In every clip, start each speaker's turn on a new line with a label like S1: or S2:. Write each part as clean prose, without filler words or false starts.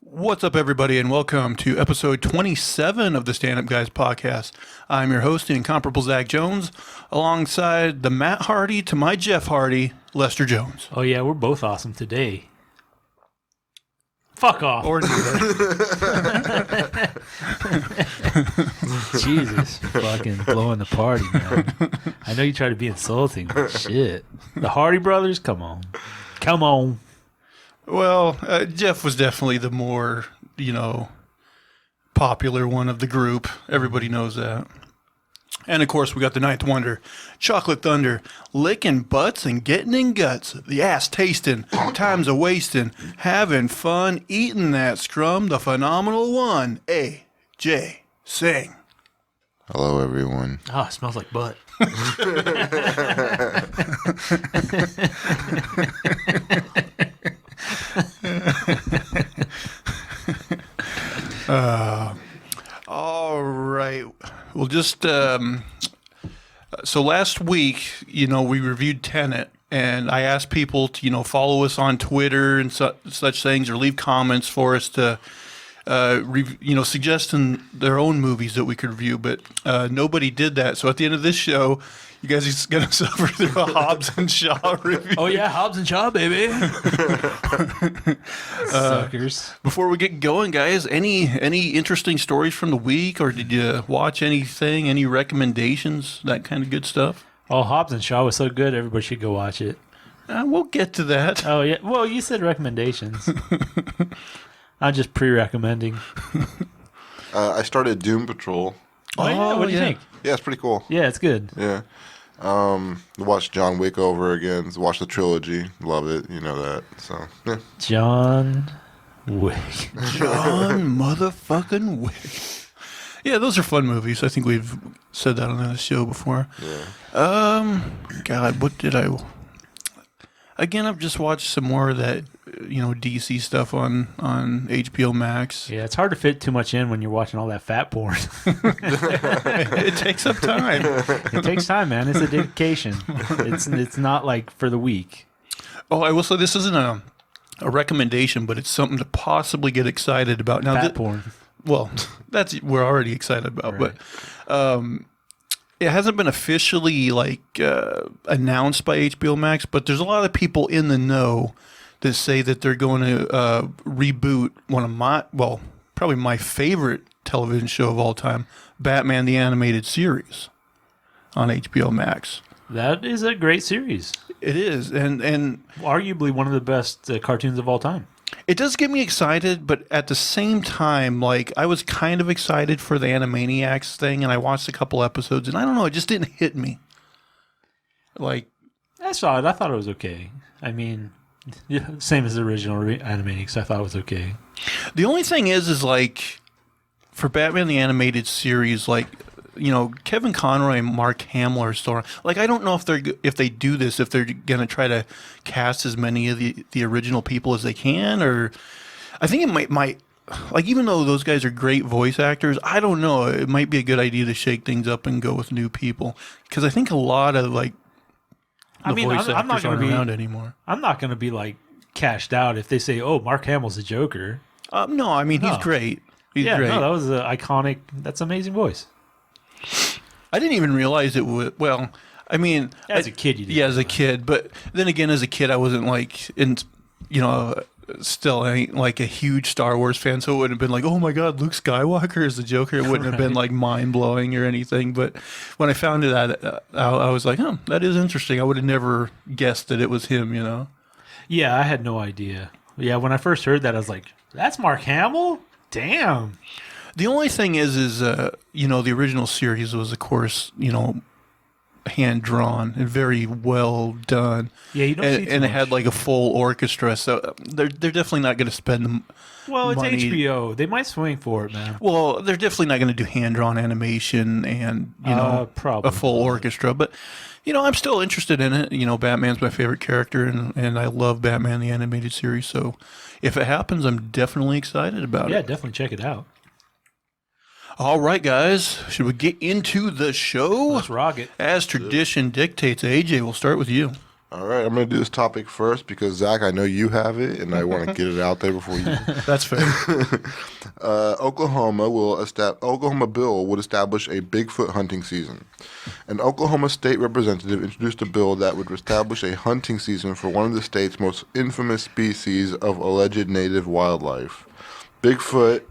S1: What's up, everybody, and welcome to episode 27 of the Stand Up Guys podcast. I'm your host, the incomparable Zach Jones, alongside the Matt Hardy to my Jeff Hardy, Lester Jones.
S2: Oh, yeah, we're both awesome today. Fuck off.
S1: Or neither.
S2: Jesus, fucking blowing the party, man. I know you try to be insulting, but shit. The Hardy brothers, come on. Come on.
S1: Well, Jeff was definitely the more, popular one of the group. Everybody knows that. And, of course, we got the Ninth Wonder, Chocolate Thunder, licking butts and getting in guts, the ass tasting, time's a wasting, having fun, eating that scrum, the phenomenal one, A.J. Singh.
S3: Hello, everyone.
S2: Oh, it smells like butt.
S1: All right. Well, just so last week, we reviewed Tenet, and I asked people to, follow us on Twitter and such things, or leave comments for us to, suggesting their own movies that we could review. But nobody did that. So at the end of this show, you guys are going to suffer through a Hobbs and Shaw review.
S2: Oh, yeah, Hobbs and Shaw, baby. Suckers.
S1: Before we get going, guys, any interesting stories from the week, or did you watch anything, any recommendations, that kind of good stuff?
S2: Oh, Hobbs and Shaw was so good, everybody should go watch it.
S1: We'll get to that.
S2: Oh, yeah. Well, you said recommendations. I'm just pre-recommending.
S3: I started Doom Patrol.
S2: Oh, yeah? What do you think?
S3: Yeah, it's pretty cool.
S2: Yeah, it's good.
S3: Yeah. Watched John Wick over again. Watched the trilogy. Love it. You know that. So, yeah.
S2: John Wick.
S1: John motherfucking Wick. Yeah, those are fun movies. I think we've said that on the show before.
S3: Yeah.
S1: God, what did I... Again, I've just watched some more of that, DC stuff on HBO Max.
S2: Yeah, it's hard to fit too much in when you're watching all that fat porn.
S1: It takes up time.
S2: It takes time, man. It's a dedication. It's not like for the week.
S1: Oh, I will say this isn't a recommendation, but it's something to possibly get excited about. Now,
S2: Fat porn.
S1: Well, we're already excited about,
S2: right.
S1: But it hasn't been officially announced by HBO Max, but there's a lot of people in the know that say that they're going to reboot one of probably my favorite television show of all time, Batman the Animated Series on HBO Max.
S2: That is a great series.
S1: It is, and
S2: arguably one of the best cartoons of all time.
S1: It does get me excited, but at the same time, I was kind of excited for the Animaniacs thing, and I watched a couple episodes, and I don't know, it just didn't hit me. I
S2: saw it. I thought it was okay. I mean, yeah, same as the original Animaniacs. I thought it was okay.
S1: The only thing is for Batman the Animated Series, Kevin Conroy and Mark Hamill are still around. I don't know if they do this, if they're going to try to cast as many of the original people as they can, or I think it might even though those guys are great voice actors, I don't know, it might be a good idea to shake things up and go with new people, because I think a lot of voice actors aren't around anymore.
S2: I'm not going to be cashed out if they say, "Oh, Mark Hamill's a Joker."
S1: No, I mean, he's great. He's great.
S2: No, that was an iconic. That's an amazing voice.
S1: I didn't even realize it would. Well, I mean,
S2: as a kid, you did.
S1: Yeah, as a kid. But then again, as a kid, I wasn't still ain't a huge Star Wars fan. So it wouldn't have been oh my God, Luke Skywalker is the Joker. It wouldn't have been mind blowing or anything. But when I found it out, I was like, oh, that is interesting. I would have never guessed that it was him.
S2: Yeah, I had no idea. Yeah, when I first heard that, I was like, that's Mark Hamill? Damn.
S1: The only thing is the original series was, of course, hand drawn and very well done.
S2: Yeah, you don't see too
S1: and it
S2: much.
S1: had a full orchestra, so they're definitely not going to spend the
S2: it's
S1: money.
S2: HBO. They might swing for it, man.
S1: Well, they're definitely not going to do hand drawn animation and
S2: probably
S1: a full orchestra, but. I'm still interested in it. Batman's my favorite character, and I love Batman the Animated Series. So if it happens, I'm definitely excited about it.
S2: Yeah, definitely check it out.
S1: All right, guys. Should we get into the show?
S2: Let's rock it.
S1: As tradition dictates, AJ, we'll start with you.
S3: All right, I'm going to do this topic first because, Zach, I know you have it, and I want to get it out there before you.
S1: That's fair.
S3: Oklahoma bill would establish a Bigfoot hunting season. An Oklahoma state representative introduced a bill that would establish a hunting season for one of the state's most infamous species of alleged native wildlife. Bigfoot.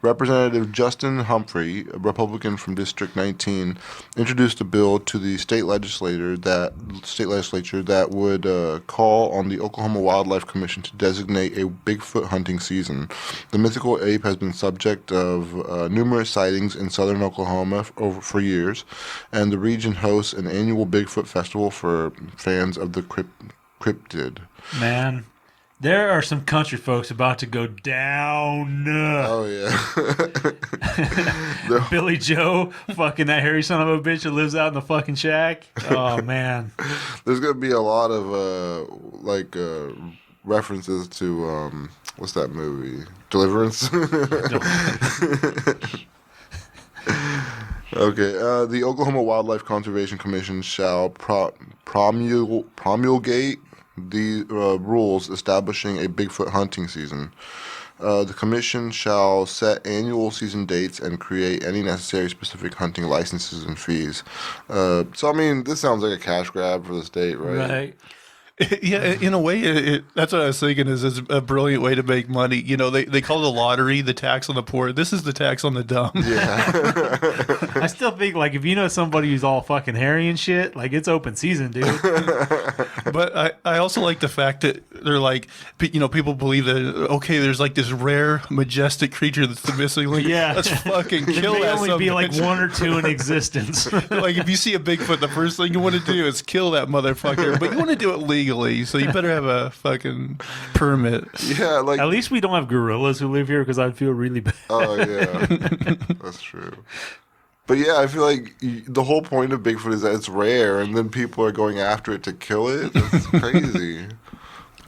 S3: Representative Justin Humphrey, a Republican from District 19, introduced a bill to the state legislature that would call on the Oklahoma Wildlife Commission to designate a Bigfoot hunting season. The mythical ape has been subject of numerous sightings in southern Oklahoma for years, and the region hosts an annual Bigfoot festival for fans of the cryptid.
S2: Man. There are some country folks about to go down.
S3: Oh, yeah.
S2: Billy Joe, fucking that hairy son of a bitch that lives out in the fucking shack. Oh, man.
S3: There's going to be a lot of, references to, what's that movie? Deliverance? Okay. The Oklahoma Wildlife Conservation Commission shall promulgate the rules establishing a Bigfoot hunting season. The commission shall set annual season dates and create any necessary specific hunting licenses and fees. So, I mean, this sounds like a cash grab for the state, right?
S2: Right.
S1: Yeah, in a way, that's what I was thinking is a brilliant way to make money. You know, they call the lottery the tax on the poor. This is the tax on the dumb.
S3: Yeah.
S2: I still think, like, if you know somebody who's all fucking hairy and shit, like, it's open season, dude.
S1: But I also like the fact that they're like, you know, people believe that, okay, there's like this rare, majestic creature that's the missing link.
S2: Yeah.
S1: Let's fucking kill
S2: There may
S1: that
S2: only be, like,
S1: bitch.
S2: one or two in existence.
S1: Like, if you see a Bigfoot, the first thing you want to do is kill that motherfucker. But you want to do it legally, so you better have a fucking permit.
S3: Yeah, like...
S2: At least we don't have gorillas who live here, because I'd feel really bad.
S3: Oh, yeah. That's true. But yeah, I feel like the whole point of Bigfoot is that it's rare, and then people are going after it to kill it. That's crazy.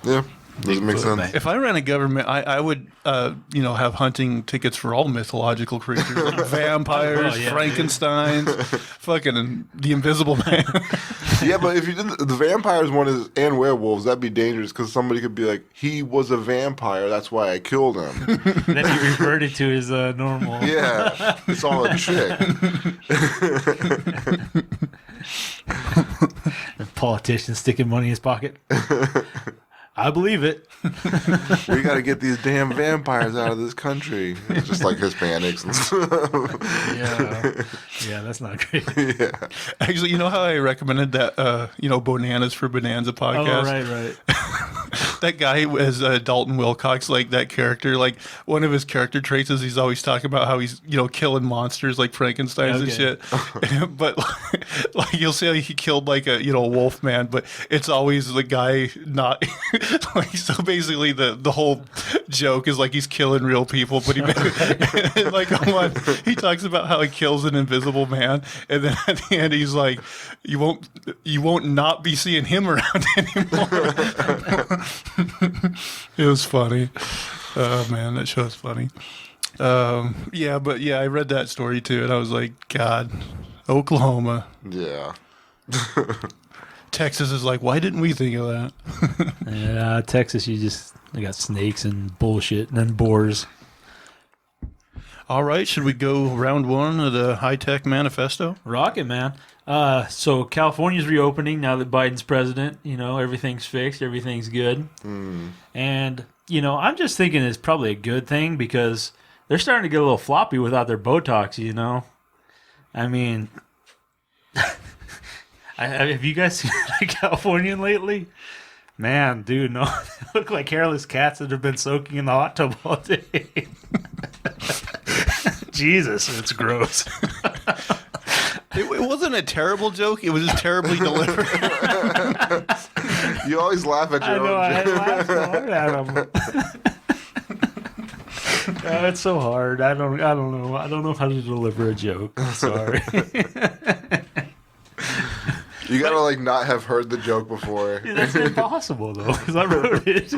S3: Yeah. Does it make sense?
S1: If I ran a government, I would, have hunting tickets for all mythological creatures, like vampires, Frankensteins, fucking the Invisible Man.
S3: Yeah, but if you did the vampires one and werewolves, that'd be dangerous because somebody could be like, he was a vampire, that's why I killed him.
S2: Then he reverted to his normal.
S3: Yeah, it's all a trick.
S2: A politician sticking money in his pocket. I believe it.
S3: We got to get these damn vampires out of this country. It's just like Hispanics and stuff.
S2: Yeah, that's not great.
S3: Yeah.
S1: Actually, you know how I recommended that, Bananas for Bonanza podcast?
S2: Oh, right.
S1: That guy as Dalton Wilcox, like that character, like one of his character traits is he's always talking about how he's, killing monsters like Frankensteins and shit. But like you'll say he killed like a, wolf man, but it's always the guy not like, so basically the whole joke is like he's killing real people, but like he talks about how he kills an invisible man, and then at the end he's like, you won't not be seeing him around anymore. It was funny. Oh man, that show's funny. I read that story too, and I was like, God, Oklahoma.
S3: Yeah.
S1: Texas is like, why didn't we think of that?
S2: Yeah, Texas, they got snakes and bullshit, and then boars.
S1: All right, should we go round one of the high-tech manifesto?
S2: Rocket, man. So California's reopening now that Biden's president. Everything's fixed, everything's good. And, I'm just thinking it's probably a good thing because they're starting to get a little floppy without their Botox, I mean... have you guys seen a Californian lately? Man, dude, no. They look like hairless cats that have been soaking in the hot tub all day. Jesus, it's gross.
S1: It wasn't a terrible joke. It was just terribly delivered.
S3: You always laugh at your own
S2: I
S3: joke.
S2: laugh so hard at them. It's so hard. I don't know. I don't know how to deliver a joke. I'm sorry.
S3: You gotta not have heard the joke before.
S2: That's impossible though, because I wrote it.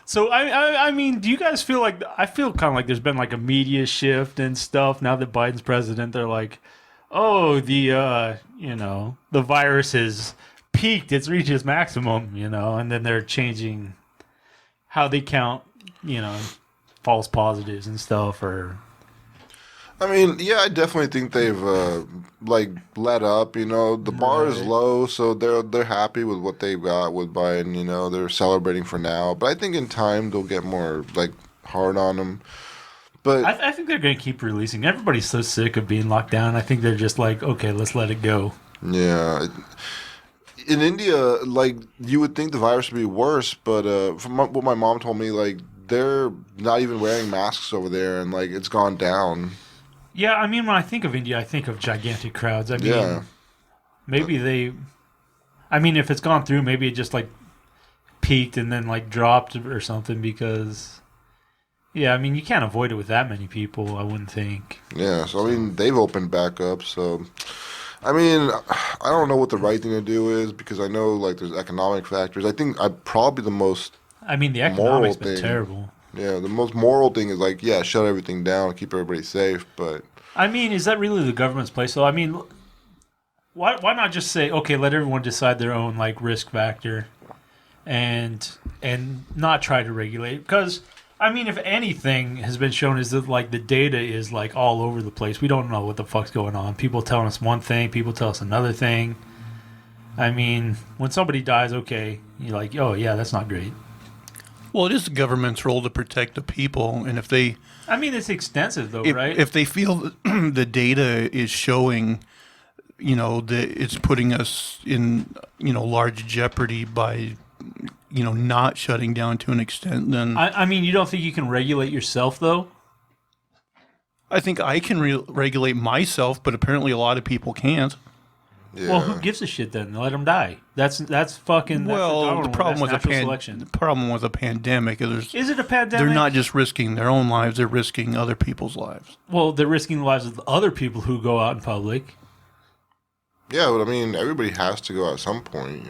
S2: So I mean, do you guys feel like I feel kind of like there's been like a media shift and stuff now that Biden's president? They're like, oh, the virus has peaked. It's reached its maximum, and then they're changing how they count, false positives and stuff. Or
S3: I mean, yeah, I definitely think they've let up. The bar is
S2: Right.
S3: low, so they're happy with what they've got with Biden. They're celebrating for now, but I think in time they'll get more hard on them. But
S2: I think they're going to keep releasing. Everybody's so sick of being locked down. I think they're just like, okay, let's let it go.
S3: yeah, in India, you would think the virus would be worse, but from what my mom told me, they're not even wearing masks over there, and it's gone down.
S2: Yeah, I mean, when I think of India, I think of gigantic crowds. I mean,
S3: Yeah.
S2: maybe if it's gone through, maybe it just peaked and then dropped or something because, yeah, I mean, you can't avoid it with that many people, I wouldn't think.
S3: Yeah, so I mean, they've opened back up, so I mean, I don't know what the right thing to do is because I know there's economic factors. I think probably the most
S2: I mean, the
S3: moral
S2: economics been
S3: thing.
S2: terrible.
S3: Yeah, the most moral thing is shut everything down, keep everybody safe, but
S2: I mean, is that really the government's place? So, I mean, why not just say, okay, let everyone decide their own risk factor, and not try to regulate? Because I mean, if anything has been shown is that the data is all over the place. We don't know what the fuck's going on. People telling us one thing, people tell us another thing. I mean, when somebody dies, okay, you're like, oh yeah, that's not great.
S1: Well, it is the government's role to protect the people, and if they,
S2: I mean, it's extensive though,
S1: if,
S2: right?
S1: if they feel that the data is showing, that it's putting us in, large jeopardy by, not shutting down to an extent, then
S2: I mean, you don't think you can regulate yourself though?
S1: I think I can regulate myself, but apparently a lot of people can't.
S3: yeah.
S2: Well, who gives a shit then? Let them die. That's fucking.
S1: Well, the problem with
S2: selection.
S1: the problem with a pandemic is
S2: Is it a pandemic?
S1: they're not just risking their own lives; they're risking other people's lives.
S2: Well, they're risking the lives of the other people who go out in public.
S3: Yeah, but I mean, everybody has to go at some point,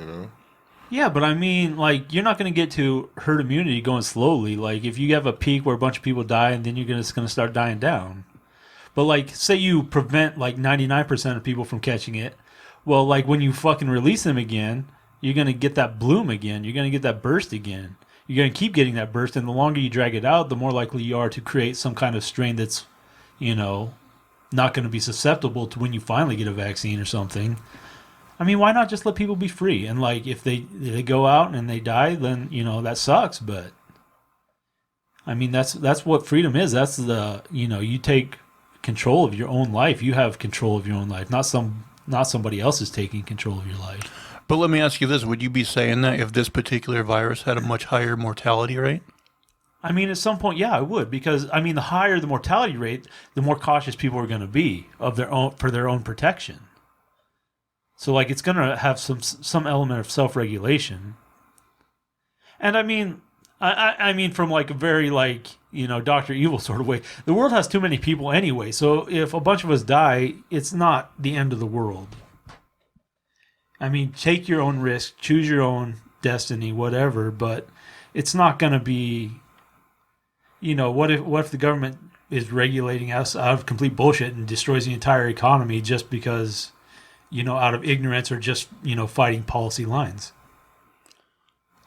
S2: Yeah, but I mean, you're not going to get to herd immunity going slowly. If you have a peak where a bunch of people die, and then it's going to start dying down. But say you prevent 99% of people from catching it. Well, when you fucking release them again, you're going to get that bloom again. You're going to get that burst again. You're going to keep getting that burst, and the longer you drag it out, the more likely you are to create some kind of strain that's, not going to be susceptible to when you finally get a vaccine or something. I mean, why not just let people be free? And if they go out and they die, then that sucks. But I mean, that's what freedom is. That's you take control of your own life. You have control of your own life, not somebody else is taking control of your life.
S1: But let me ask you this: would you be saying that if this particular virus had a much higher mortality rate?
S2: I mean, at some point, yeah, I would, because I mean, the higher the mortality rate, the more cautious people are going to be for their own protection. So, it's going to have some element of self-regulation. And I mean, I mean, from a very Dr. Evil sort of way, the world has too many people anyway. So if a bunch of us die, it's not the end of the world. I mean, take your own risk, choose your own destiny, whatever. But it's not going to be. What if the government is regulating us out of complete bullshit and destroys the entire economy just because, out of ignorance or just, fighting policy lines?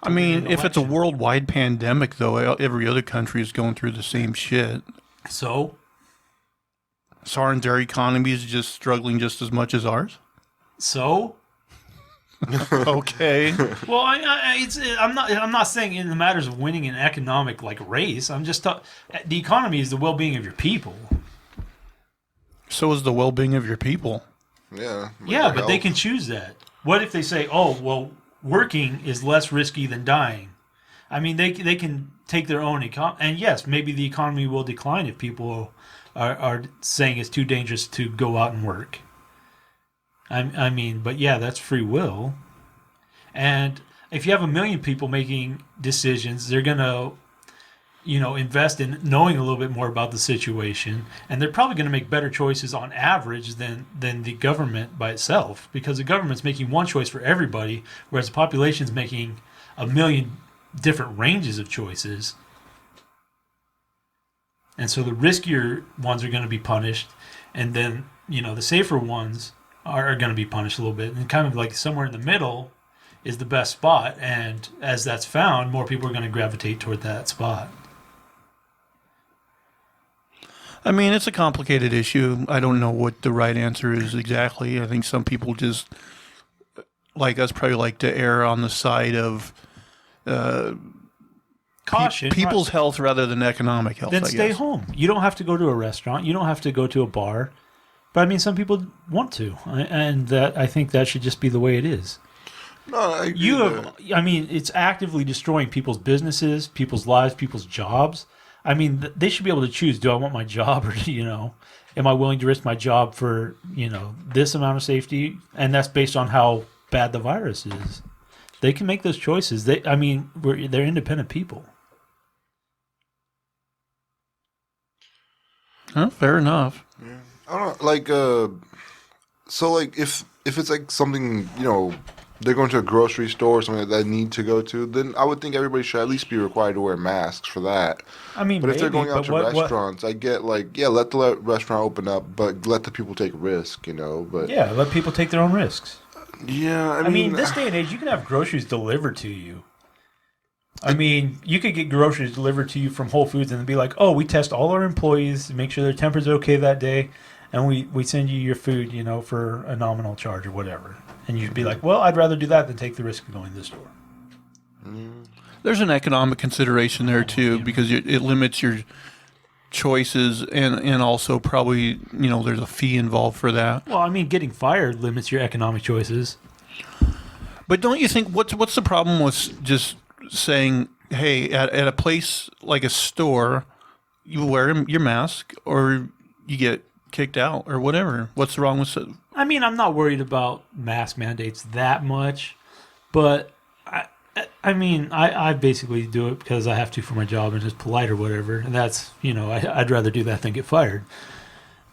S1: I mean, if it's a worldwide pandemic, though, every other country is going through the same shit.
S2: So
S1: Aren't their economies just struggling just as much as ours?
S2: So?
S1: Okay.
S2: Well, I'm not saying in the matters of winning an economic race. I'm just the economy is the well-being of your people.
S1: So is the well-being of your people.
S3: Yeah.
S2: Yeah, but they can choose that. What if they say, "Oh, well, working is less risky than dying"? I mean, they can take their own and yes, maybe the economy will decline if people are saying it's too dangerous to go out and work. I mean, but yeah, that's free will. And if you have 1 million people making decisions, they're going to, invest in knowing a little bit more about the situation. And they're probably going to make better choices on average than the government by itself. Because the government's making one choice for everybody, whereas the population's making 1 million different ranges of choices. And so the riskier ones are going to be punished. And then, the safer ones are going to be punished a little bit, and kind of somewhere in the middle is the best spot, and as that's found, more people are going to gravitate toward that spot.
S1: I mean, it's a complicated issue. I don't know what the right answer is exactly. I think some people just, like us, probably like to err on the side of
S2: Caution.
S1: people's health rather than economic health.
S2: Then
S1: I
S2: stay
S1: guess.
S2: home. You don't have to go to a restaurant. You don't have to go to a bar. But I mean, some people want to, and I think that should just be the way it is.
S3: No, I agree with that.
S2: I mean, it's actively destroying people's businesses, people's lives, people's jobs. I mean, they should be able to choose: do I want my job, or am I willing to risk my job for this amount of safety? And that's based on how bad the virus is. They can make those choices. They're independent people.
S1: Huh, fair enough.
S3: Yeah. I don't know, like, so like if it's like something, they're going to a grocery store or something that they need to go to, then I would think everybody should at least be required to wear masks for that.
S2: I mean,
S3: but if they're going out to
S2: what,
S3: restaurants, I get let the restaurant open up, but let the people take risk, but
S2: yeah, let people take their own risks.
S3: yeah,
S2: I mean, this day and age, you can have groceries delivered to you. I mean, you could get groceries delivered to you from Whole Foods and be like, oh, we test all our employees to make sure their tempers are okay that day, and we send you your food, for a nominal charge or whatever. And you'd be like, well, I'd rather do that than take the risk of going to the store.
S1: There's an economic consideration there too, because it limits your choices, and also probably there's a fee involved for that.
S2: Well, I mean, getting fired limits your economic choices.
S1: But don't you think what's the problem with just saying, hey, at a place like a store, you wear your mask or you get kicked out or whatever? What's wrong with it?
S2: I mean, I'm not worried about mask mandates that much, but I mean, I basically do it because I have to for my job and it's polite or whatever. And that's, I'd rather do that than get fired.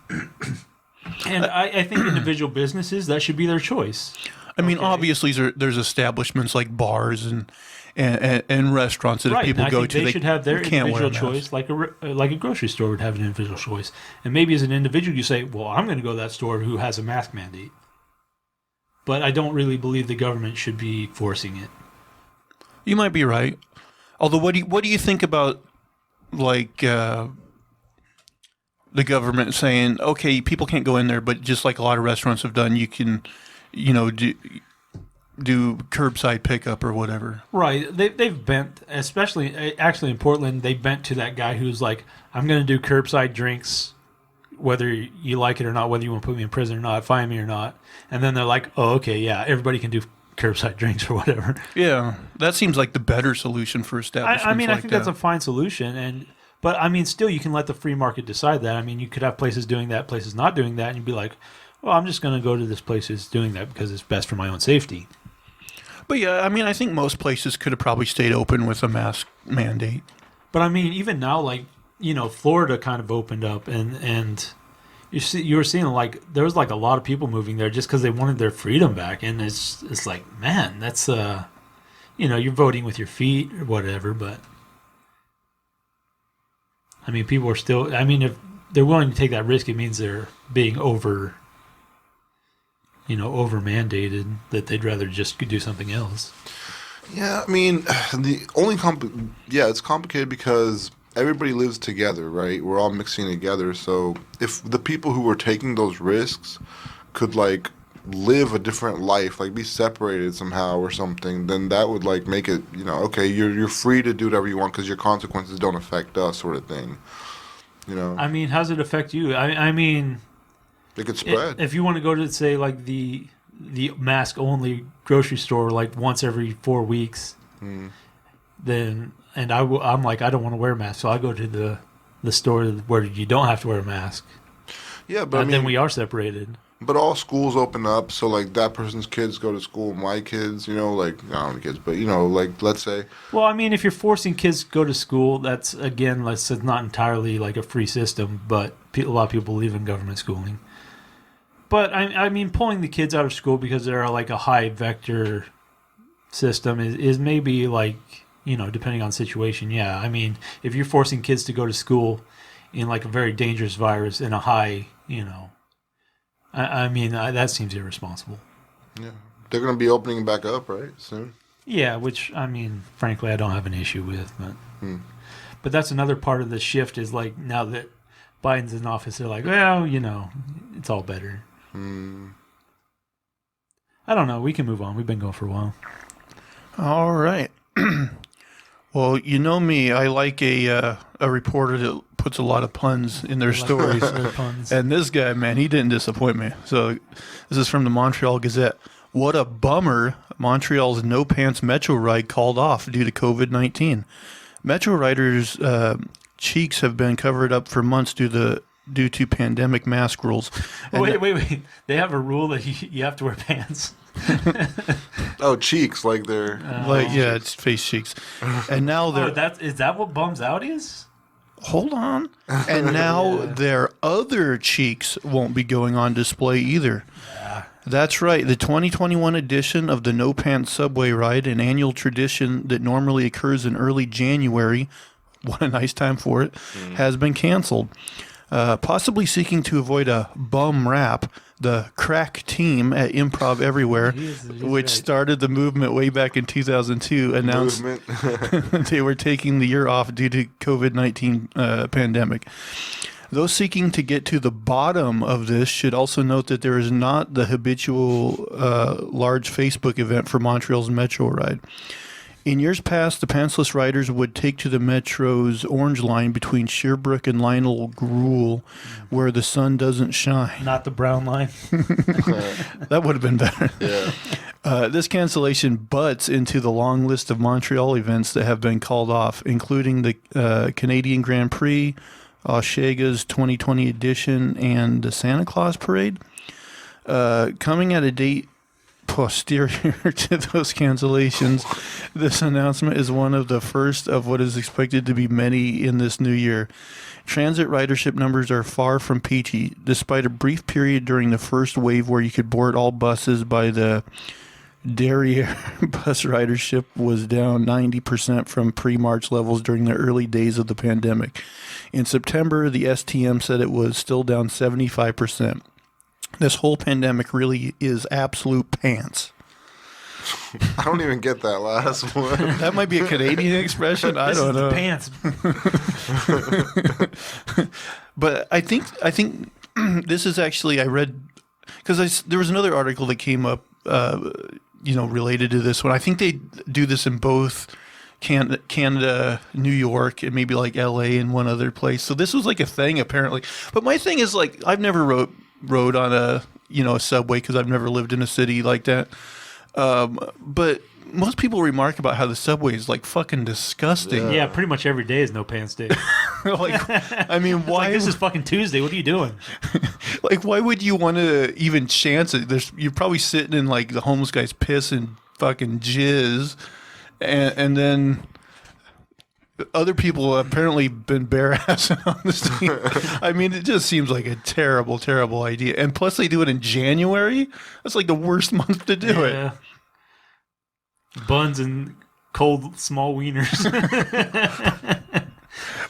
S2: And I think individual businesses, that should be their choice.
S1: I mean, obviously there's establishments like bars and restaurants that if people go to,
S2: they should have their
S1: can't wear
S2: individual
S1: a mask.
S2: choice, like a grocery store would have an individual choice. And maybe as an individual, you say, well, I'm going to go to that store who has a mask mandate. But I don't really believe the government should be forcing it.
S1: You might be right. Although, what do you think about like the government saying, okay, people can't go in there, but just like a lot of restaurants have done, you can, do curbside pickup or whatever.
S2: Right. They've bent, especially actually in Portland, they bent to that guy who's like, I'm going to do curbside drinks, whether you like it or not, whether you want to put me in prison or not, fine me or not. And then they're like, oh, okay, yeah, everybody can do curbside drinks or whatever.
S1: Yeah, that seems like the better solution for establishments.
S2: I mean,
S1: like
S2: I think that's a fine solution, but I mean, still, you can let the free market decide that. I mean, you could have places doing that, places not doing that, and you'd be like, well, I'm just going to go to this place that's doing that because it's best for my own safety.
S1: But yeah, I mean, I think most places could have probably stayed open with a mask mandate.
S2: But I mean, even now, like, Florida kind of opened up, and you were seeing like there was like a lot of people moving there just because they wanted their freedom back, and it's like, man, that's you're voting with your feet or whatever, but I mean, people are still. I mean, if they're willing to take that risk, it means they're being over mandated, that they'd rather just do something else.
S3: Yeah, I mean, it's complicated because everybody lives together, right? We're all mixing together. So if the people who were taking those risks could like live a different life, like be separated somehow or something, then that would like make it, okay, you're free to do whatever you want because your consequences don't affect us, sort of thing.
S2: I mean, how does it affect you? I mean,
S3: it could spread.
S2: If you want to go to, say, like the mask only grocery store like once every 4 weeks, then I'm like, I don't want to wear a mask, so I go to the store where you don't have to wear a mask.
S3: Yeah, but
S2: then we are separated.
S3: But all schools open up, so like that person's kids go to school, my kids, like not kids, but like let's say.
S2: Well, I mean, if you're forcing kids to go to school, that's not entirely like a free system, but a lot of people believe in government schooling. But I mean, pulling the kids out of school because they're like a high vector system is maybe like, depending on the situation. Yeah, I mean, if you're forcing kids to go to school in like a very dangerous virus in a high, I mean, that seems irresponsible.
S3: Yeah. They're going to be opening back up, right, soon?
S2: Yeah, which, I mean, frankly, I don't have an issue with. But that's another part of the shift is, like, now that Biden's in office, they're like, well, you know, it's all better. I don't know. We can move on. We've been going for a while.
S1: All right. Well, you know me. I like a reporter that puts a lot of puns in their stories.
S2: Puns.
S1: And this guy, man, he didn't disappoint me. So this is from the Montreal Gazette. What a bummer. Montreal's no pants metro ride called off due to COVID-19. Metro riders' cheeks have been covered up for months due to pandemic mask rules. And
S2: Wait. They have a rule that you have to wear pants.
S3: Oh, cheeks, like they're...
S1: it's face cheeks. And now they're...
S2: Is that what bums out is?
S1: Hold on. And now their other cheeks won't be going on display either. That's right. The 2021 edition of the No Pants Subway Ride, an annual tradition that normally occurs in early January, what a nice time for it, has been canceled. Possibly seeking to avoid a bum rap, the crack team at Improv Everywhere, which started the movement way back in 2002, announced they were taking the year off due to COVID-19 pandemic. Those seeking to get to the bottom of this should also note that there is not the habitual large Facebook event for Montreal's Metro ride. In years past, the pantsless riders would take to the Metro's Orange Line between Sherbrooke and Lionel Gruel, where the sun doesn't shine.
S2: Not the brown line.
S1: That would have been better.
S3: Yeah.
S1: This cancellation butts into the long list of Montreal events that have been called off, including the Canadian Grand Prix, Oshega's 2020 edition, and the Santa Claus Parade. Coming at a date posterior to those cancellations, this announcement is one of the first of what is expected to be many in this new year. Transit ridership numbers are far from peachy, despite a brief period during the first wave where you could board all buses by the Derriere. Bus ridership was down 90% from pre-March levels during the early days of the pandemic. In September, the STM said it was still down 75%. This whole pandemic really is absolute pants.
S3: I don't even get that last one.
S1: That might be a Canadian expression. I don't know.
S2: Pants.
S1: But I think this is actually, I read, because there was another article that came up, related to this one. I think they do this in both Canada, New York, and maybe like LA and one other place. So this was like a thing apparently. But my thing is, like, I've never rode on a subway because I've never lived in a city like that. But most people remark about how the subway is like fucking disgusting.
S2: Yeah, pretty much every day is no pants day.
S1: Like, I mean, why?
S2: Like, this is fucking Tuesday. What are you doing?
S1: Like, why would you want to even chance it? You're probably sitting in like the homeless guy's piss and fucking jizz, and then other people have apparently been bare-assing on the scene. I mean, it just seems like a terrible, terrible idea. And plus, they do it in January. That's like the worst month to do it.
S2: Buns and cold small wieners.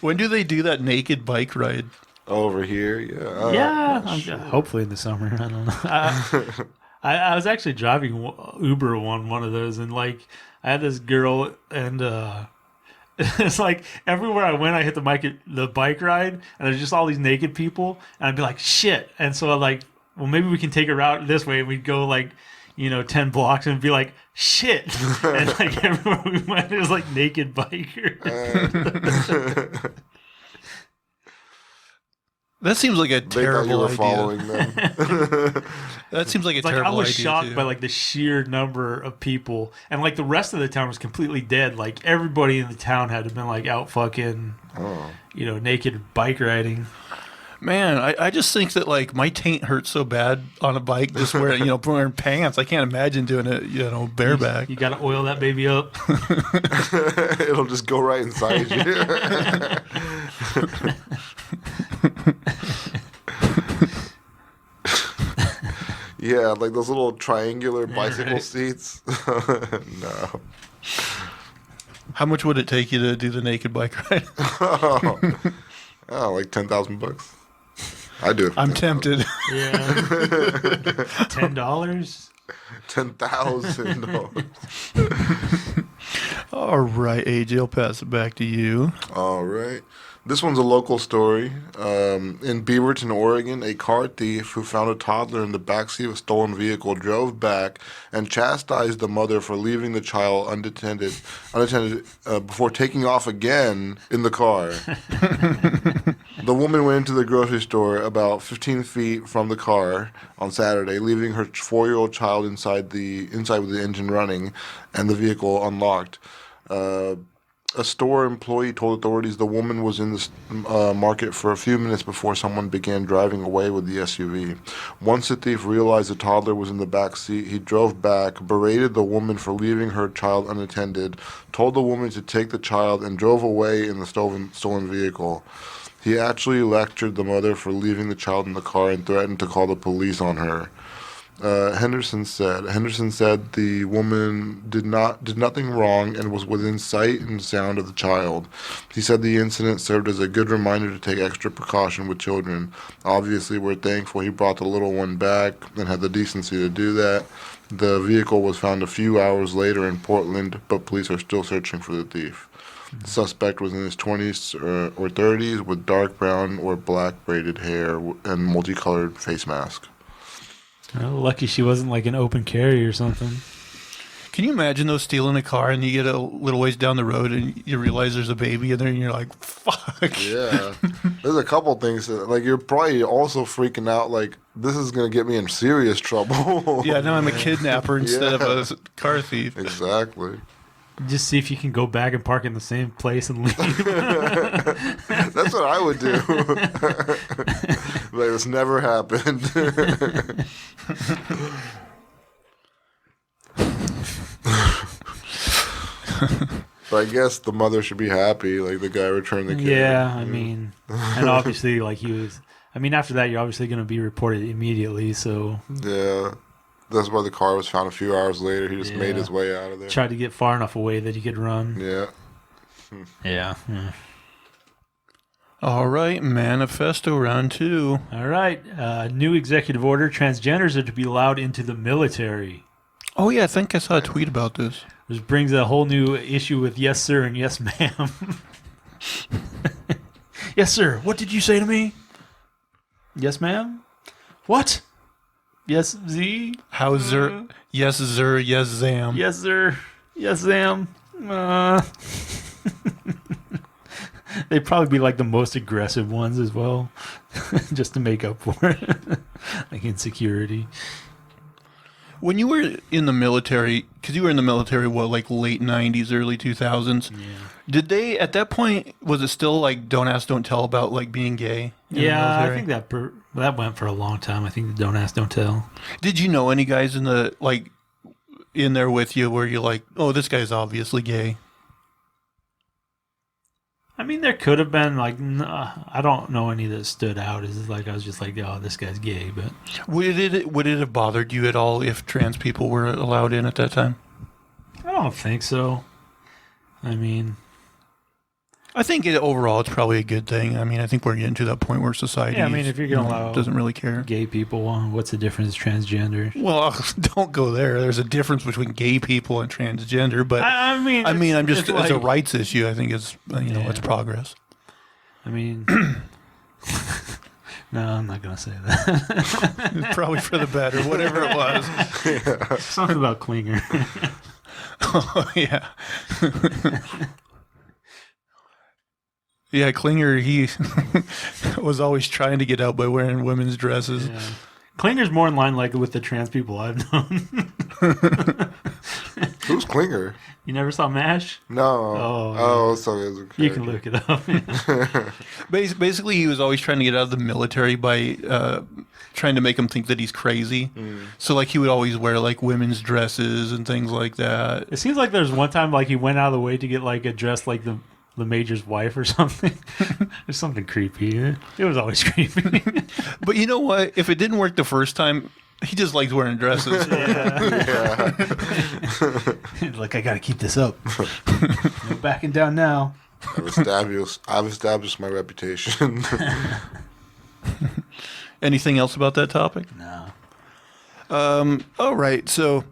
S1: When do they do that naked bike ride?
S3: Over here, yeah.
S2: Sure. Hopefully in the summer. I don't know. I was actually driving Uber on one of those, and like I had this girl, and it's like everywhere I went, I hit the bike ride, and there's just all these naked people, and I'd be like, shit. And so I'm like, well, maybe we can take a route this way. And we'd go like, 10 blocks and be like, shit. And like everywhere we went, it was like naked bikers.
S1: That seems like a terrible idea.
S3: Following them.
S1: That seems like a terrible idea.
S2: I was shocked by like the sheer number of people, and like the rest of the town was completely dead. Like everybody in the town had to been like out fucking, naked bike riding.
S1: Man, I just think that like my taint hurts so bad on a bike just wearing pants. I can't imagine doing it, bareback.
S2: You got to oil that baby up.
S3: It'll just go right inside you. Yeah, like those little triangular bicycle seats. No.
S1: How much would it take you to do the naked bike ride?
S3: Like $10,000. I do.
S1: I'm tempted.
S2: Yeah. $10?
S3: $10,000.
S1: All right, AJ, I'll pass it back to you.
S3: All right. This one's a local story. In Beaverton, Oregon, a car thief who found a toddler in the backseat of a stolen vehicle drove back and chastised the mother for leaving the child unattended before taking off again in the car. The woman went into the grocery store about 15 feet from the car on Saturday, leaving her 4-year-old child inside with the engine running and the vehicle unlocked. A store employee told authorities the woman was in the market for a few minutes before someone began driving away with the SUV. Once the thief realized the toddler was in the back seat, he drove back, berated the woman for leaving her child unattended, told the woman to take the child, and drove away in the stolen vehicle. He actually lectured the mother for leaving the child in the car and threatened to call the police on her. Henderson said the woman did nothing wrong and was within sight and sound of the child. He said the incident served as a good reminder to take extra precaution with children. Obviously, we're thankful he brought the little one back and had the decency to do that. The vehicle was found a few hours later in Portland, but police are still searching for the thief. The suspect was in his 20s or 30s with dark brown or black braided hair and multicolored face mask.
S2: Well, lucky she wasn't like an open carry or something.
S1: Can you imagine though, stealing a car and you get a little ways down the road and you realize there's a baby in there and you're like, fuck.
S3: Yeah. There's a couple things that, like, you're probably also freaking out like, this is going to get me in serious trouble.
S1: Yeah, now I'm a kidnapper instead of a car thief.
S3: Exactly.
S2: Just see if you can go back and park in the same place and leave.
S3: That's what I would do. Like, this never happened. But I guess the mother should be happy. Like, the guy returned the kid.
S2: Yeah, I mean, and obviously, like, he was. I mean, after that, you're obviously going to be reported immediately. So
S3: yeah, that's why the car was found a few hours later. He just made his way out of there.
S2: Tried to get far enough away that he could run.
S3: Yeah.
S2: Yeah.
S1: All right, manifesto round 2.
S2: All right. New executive order: transgenders are to be allowed into the military.
S1: Oh yeah, I think I saw a tweet about this.
S2: This brings a whole new issue with yes sir and yes ma'am. Yes sir, what did you say to me? Yes ma'am. What? Yes Z.
S1: How zer? Yes zer. Yes zam.
S2: Yes sir. Yes zam. They'd probably be like the most aggressive ones as well, just to make up for it, like insecurity.
S1: When you were in the military, because you were in the military, what, like late 90s, early 2000s?
S2: Yeah.
S1: Did they, at that point, was it still like don't ask, don't tell about like being gay?
S2: Yeah, I think that went for a long time. I think the don't ask, don't tell.
S1: Did you know any guys in the, like, in there with you where you're like, oh, this guy's obviously gay?
S2: I mean, there could have been, like, I don't know any that stood out. It's like I was just like, oh, this guy's gay. But
S1: would it have bothered you at all if trans people were allowed in at that time?
S2: I don't think so. I mean,
S1: I think overall it's probably a good thing. I mean, I think we're getting to that point where society,
S2: yeah, I mean, if you're going to allow
S1: doesn't really care.
S2: Gay people, what's the difference? Transgender.
S1: Well, don't go there. There's a difference between gay people and transgender, but
S2: I mean,
S1: I'm just
S2: like,
S1: as a rights issue. I think it's it's progress.
S2: I mean, no, I'm not gonna say that.
S1: It's probably for the better, whatever it was.
S2: Something about Klinger.
S1: Oh yeah. Yeah, Klinger, he was always trying to get out by wearing women's dresses.
S2: Yeah. Klinger's more in line like with the trans people I've known.
S3: Who's Klinger?
S2: You never saw MASH?
S3: No.
S2: Oh,
S3: so it's okay.
S2: You can look it up.
S1: Basically, he was always trying to get out of the military by trying to make him think that he's crazy. So, like, he would always wear, like, women's dresses and things like that.
S2: It seems like there's one time, like, he went out of the way to get, like, a dress like the major's wife or something. There's something creepy. It was always creepy.
S1: But you know what? If it didn't work the first time, he just likes wearing dresses.
S3: Yeah.
S2: Like, I got to keep this up. No backing down now.
S3: I've established my reputation.
S1: Anything else about that topic?
S2: No.
S1: All right. So,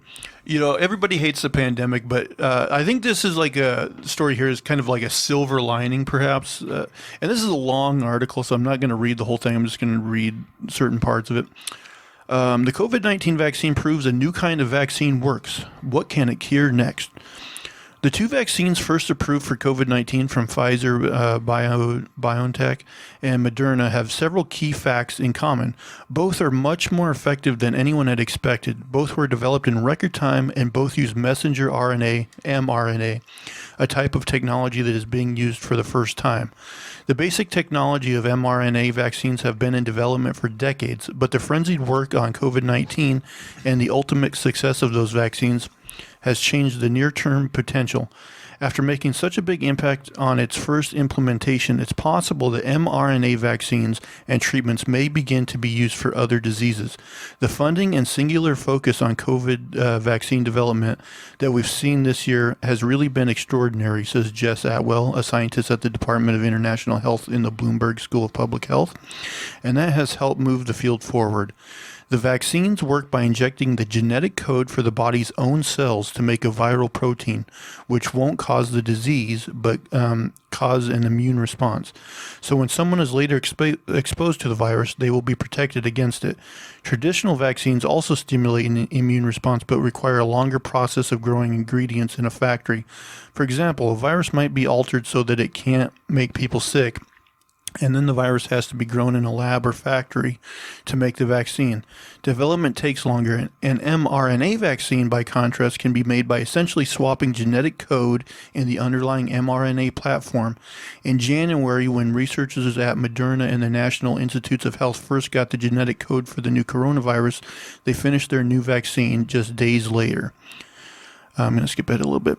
S1: everybody hates the pandemic, but I think this is like a story here is kind of like a silver lining, perhaps. And this is a long article, so I'm not going to read the whole thing. I'm just going to read certain parts of it. The COVID-19 vaccine proves a new kind of vaccine works. What can it cure next? The two vaccines first approved for COVID-19 from Pfizer BioNTech and Moderna have several key facts in common. Both are much more effective than anyone had expected. Both were developed in record time and both use messenger RNA, mRNA, a type of technology that is being used for the first time. The basic technology of mRNA vaccines have been in development for decades, but the frenzied work on COVID-19 and the ultimate success of those vaccines has changed the near-term potential. After making such a big impact on its first implementation, it's possible that mRNA vaccines and treatments may begin to be used for other diseases. The funding and singular focus on COVID vaccine development that we've seen this year has really been extraordinary, says Jess Atwell, a scientist at the Department of International Health in the Bloomberg School of Public Health, and that has helped move the field forward. The vaccines work by injecting the genetic code for the body's own cells to make a viral protein, which won't cause the disease, but cause an immune response. So when someone is later exposed to the virus, they will be protected against it. Traditional vaccines also stimulate an immune response, but require a longer process of growing ingredients in a factory. For example, a virus might be altered so that it can't make people sick, and then the virus has to be grown in a lab or factory to make the vaccine. Development takes longer. An mRNA vaccine, by contrast, can be made by essentially swapping genetic code in the underlying mRNA platform. In January, when researchers at Moderna and the National Institutes of Health first got the genetic code for the new coronavirus, they finished their new vaccine just days later. I'm going to skip ahead a little bit.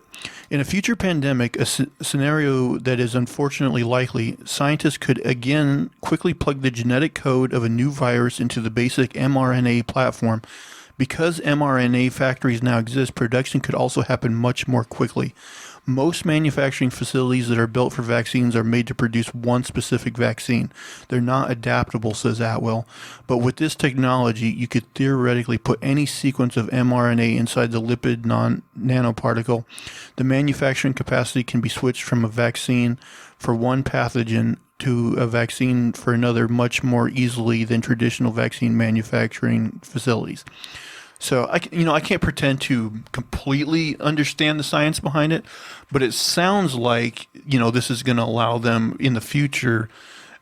S1: In a future pandemic, a scenario that is unfortunately likely, scientists could again quickly plug the genetic code of a new virus into the basic mRNA platform. Because mRNA factories now exist, production could also happen much more quickly. Most manufacturing facilities that are built for vaccines are made to produce one specific vaccine. They're not adaptable, says Atwell. But with this technology, you could theoretically put any sequence of mRNA inside the lipid nanoparticle. The manufacturing capacity can be switched from a vaccine for one pathogen to a vaccine for another much more easily than traditional vaccine manufacturing facilities. So I can't pretend to completely understand the science behind it, but it sounds like this is going to allow them in the future,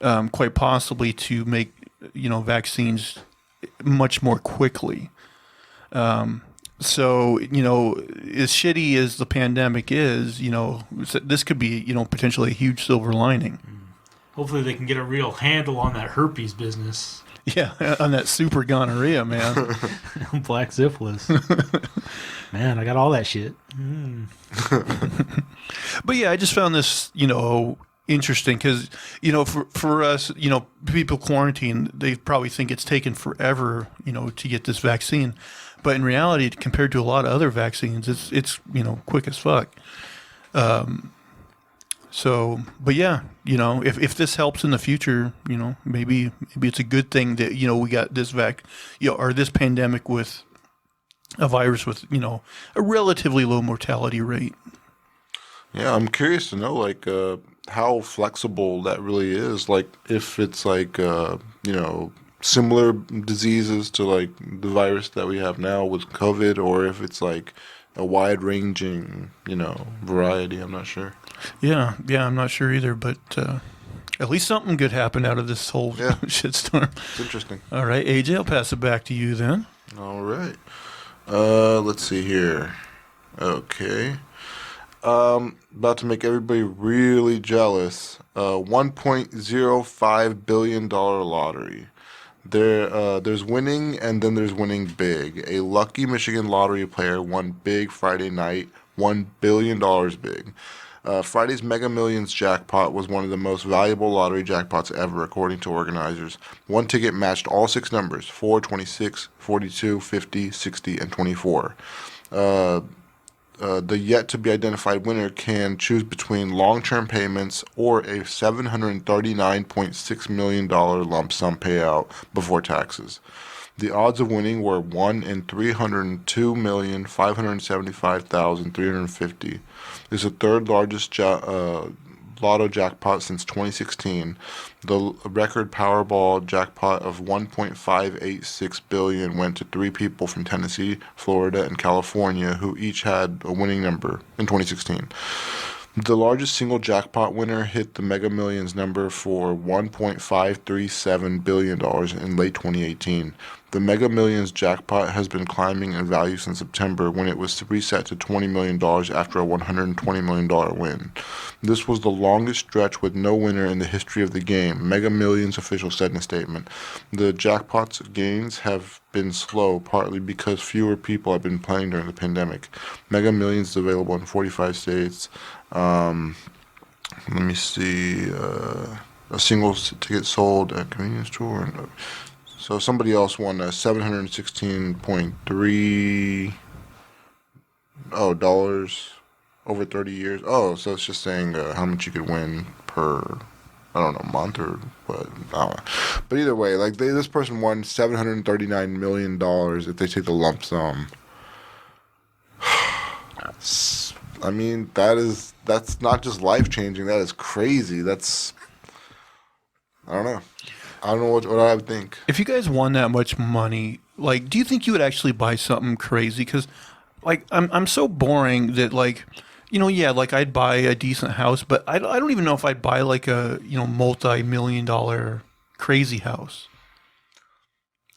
S1: quite possibly, to make vaccines much more quickly. So as shitty as the pandemic is, this could be potentially a huge silver lining.
S2: Hopefully, they can get a real handle on that herpes business.
S1: Yeah, on that super gonorrhea, man.
S2: Black syphilis. Man, I got all that shit.
S1: But yeah, I just found this, interesting because, for us, people quarantine, they probably think it's taken forever, to get this vaccine. But in reality, compared to a lot of other vaccines, it's quick as fuck. So, but yeah, if this helps in the future, maybe it's a good thing that, we got this or this pandemic with a virus with, a relatively low mortality rate.
S3: Yeah, I'm curious to know, how flexible that really is. Like, if it's similar diseases to the virus that we have now with COVID, or if it's a wide-ranging, variety. I'm not sure.
S1: Yeah, I'm not sure either, but at least something good happened out of this whole shitstorm.
S3: It's interesting.
S1: All right, AJ, I'll pass it back to you then.
S3: All right. Let's see here. Okay. About to make everybody really jealous. $1.05 billion lottery. There's winning, and then there's winning big. A lucky Michigan lottery player won big Friday night, $1 billion big. Friday's Mega Millions jackpot was one of the most valuable lottery jackpots ever, according to organizers. One ticket matched all six numbers, 4, 26, 42, 50, 60, and 24. The yet-to-be-identified winner can choose between long-term payments or a $739.6 million lump sum payout before taxes. The odds of winning were 1 in 302,575,350. It's the third largest lotto jackpot since 2016. The record Powerball jackpot of $1.586 billion went to 3 people from Tennessee, Florida, and California who each had a winning number in 2016. The largest single jackpot winner hit the Mega Millions number for $1.537 billion in late 2018. The Mega Millions jackpot has been climbing in value since September, when it was reset to $20 million after a $120 million win. This was the longest stretch with no winner in the history of the game, Mega Millions officials said in a statement. The jackpot's gains have been slow, partly because fewer people have been playing during the pandemic. Mega Millions is available in 45 states. Let me see. A single ticket sold at convenience store. So somebody else won $716.3 dollars over 30 years. Oh, so it's just saying how much you could win per, I don't know, month or what. I don't know. But either way, like this person won $739 million if they take the lump sum. I mean, that's not just life changing. That is crazy. That's, I don't know. I don't know what I would think.
S1: If you guys won that much money, like, do you think you would actually buy something crazy? Because, like, I'm so boring that, like, you know, yeah, like I'd buy a decent house, but I don't even know if I'd buy like a, you know, multi-million-dollar crazy house.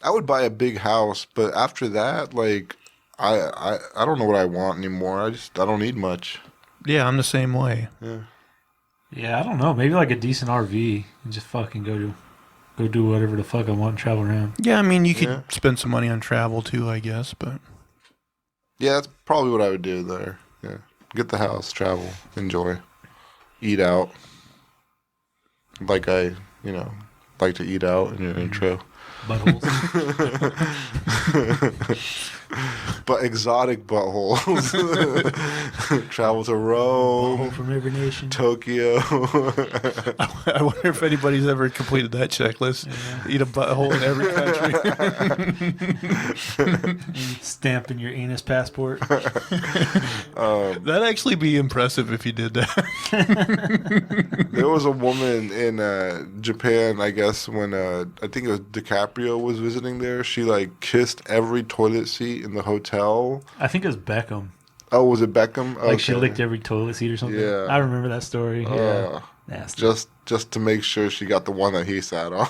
S3: I would buy a big house, but after that, like, I don't know what I want anymore. I don't need much.
S1: Yeah, I'm the same way.
S2: Yeah, I don't know. Maybe like a decent RV and just fucking go do whatever the fuck I want and travel around.
S1: Yeah, I mean, you could spend some money on travel too, I guess, but...
S3: Yeah, that's probably what I would do there. Yeah. Get the house, travel, enjoy, eat out. Like I, like to eat out in your intro.
S2: Buttholes.
S3: But exotic buttholes. Travel to Rome.
S2: Butthole from every nation.
S3: Tokyo.
S1: I wonder if anybody's ever completed that checklist. Yeah. Eat a butthole in every country.
S2: Stamping your anus passport.
S1: That'd actually be impressive if you did that.
S3: There was a woman in Japan, I guess, when I think it was DiCaprio was visiting there. She like kissed every toilet seat in the hotel.
S2: I think it was Beckham.
S3: Oh, was it Beckham?
S2: Like she licked every toilet seat or something.
S3: Yeah,
S2: I remember that story. Yeah, nasty.
S3: Just to make sure she got the one that he sat on.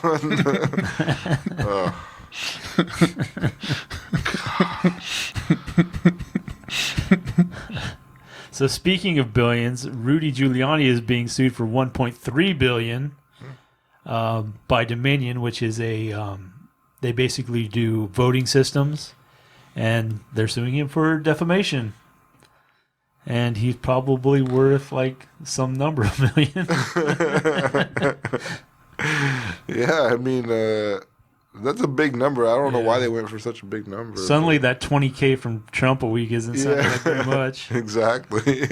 S2: So speaking of billions, Rudy Giuliani is being sued for $1.3 billion by Dominion, which is they basically do voting systems, and they're suing him for defamation. And he's probably worth like some number of million.
S3: Yeah, I mean, that's a big number. I don't know why they went for such a big number.
S2: Suddenly that $20K from Trump a week isn't sounding like very much.
S3: Exactly.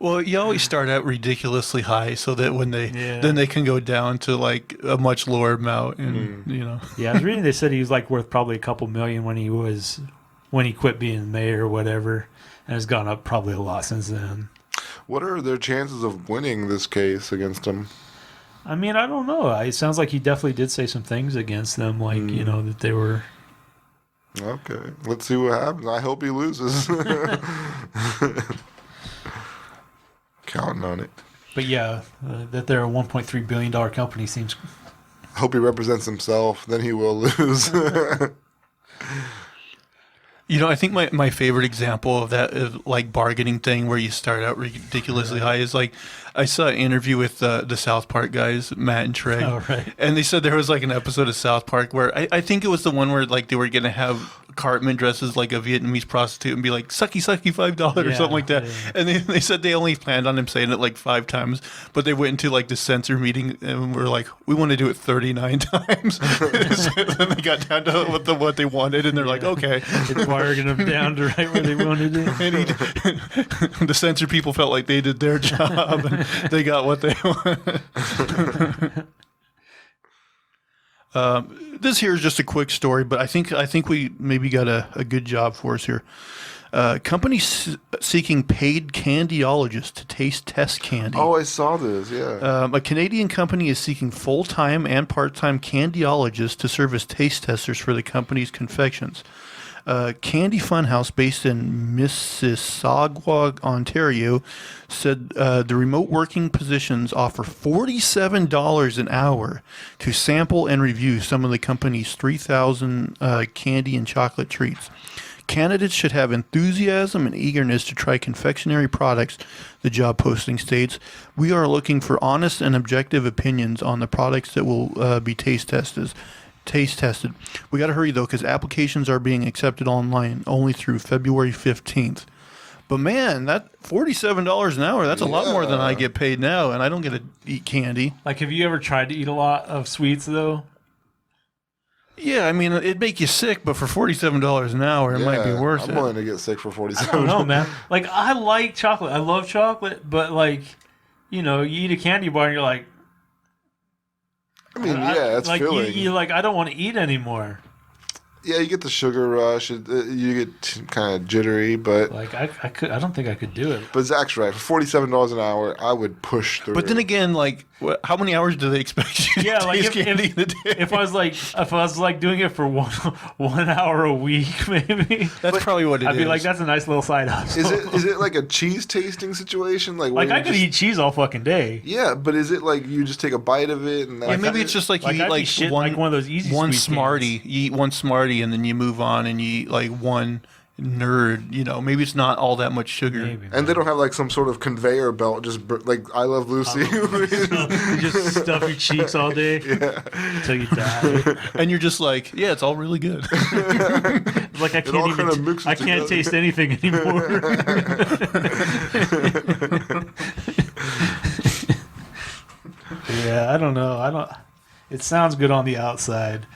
S1: Well, you always start out ridiculously high so that when then they can go down to like a much lower amount, and
S2: Yeah, I was reading they said he was like worth probably a couple million when he quit being mayor or whatever, and has gone up probably a lot since then.
S3: What are their chances of winning this case against him?
S2: I mean, I don't know. It sounds like he definitely did say some things against them, like, that they were...
S3: Okay. Let's see what happens. I hope he loses. Counting on it.
S2: But yeah, that they're a $1.3 billion company seems...
S3: I hope he represents himself. Then he will lose.
S1: I think my favorite example of that like bargaining thing where you start out ridiculously high is like I saw an interview with the South Park guys, Matt and Trey, and they said there was like an episode of South Park where I think it was the one where like they were gonna have Cartman dress as like a Vietnamese prostitute and be like sucky $5 or something like that, and they said they only planned on him saying it like 5 times, but they went into like the censor meeting and were like, we want to do it 39 times. So then they got down to what they wanted, and they're like, okay.
S2: Bargain them down to right where they wanted it.
S1: And the censor people felt like they did their job and they got what they wanted. This here is just a quick story, but I think we maybe got a good job for us here. Companies seeking paid candyologists to taste test candy.
S3: Oh, I saw this. Yeah.
S1: A Canadian company is seeking full-time and part-time candyologists to serve as taste testers for the company's confections. Candy Funhouse, based in Mississauga, Ontario, said the remote working positions offer $47 an hour to sample and review some of the company's 3,000 candy and chocolate treats. Candidates should have enthusiasm and eagerness to try confectionery products, the job posting states. We are looking for honest and objective opinions on the products that will be taste tested. We got to hurry, though, because applications are being accepted online only through February 15th. But, man, that $47 an hour, that's a lot more than I get paid now, and I don't get to eat candy.
S2: Like, have you ever tried to eat a lot of sweets, though?
S3: Yeah,
S1: I mean, it'd make you sick, but for $47 an hour, it might be worth it.
S3: I'm willing to get sick for $47.
S2: I don't know, man. Like, I like chocolate. I love chocolate, but, like, you eat a candy bar and you're like...
S3: I mean, it's
S2: like,
S3: filling.
S2: You like, I don't want to eat anymore.
S3: Yeah, you get the sugar rush. You get kind of jittery, but
S2: like I don't think I could do it.
S3: But Zach's right. For $47 an hour, I would push through.
S1: But then again, like, how many hours do they expect you to taste candy in a day?
S2: If I was like doing it for 1 hour a week, maybe
S1: that's probably what it is.
S2: I'd be like, that's a nice little side hustle.
S3: Is it like a cheese tasting situation? Like
S2: I could eat cheese all fucking day.
S3: Yeah, but is it like you just take a bite of it and then
S1: maybe it's just like you eat like
S2: one of those easy
S1: one
S2: sweet
S1: Smartie.
S2: things.
S1: You eat one Smartie and then you move on and you eat like one Nerd. Maybe it's not all that much sugar.
S2: Maybe,
S3: and they don't have like some sort of conveyor belt, just like I Love Lucy.
S2: You just stuff your cheeks all day until you die.
S1: And you're just like, yeah, it's all really good.
S2: Like I can't taste anything anymore. Yeah, I don't know. It sounds good on the outside.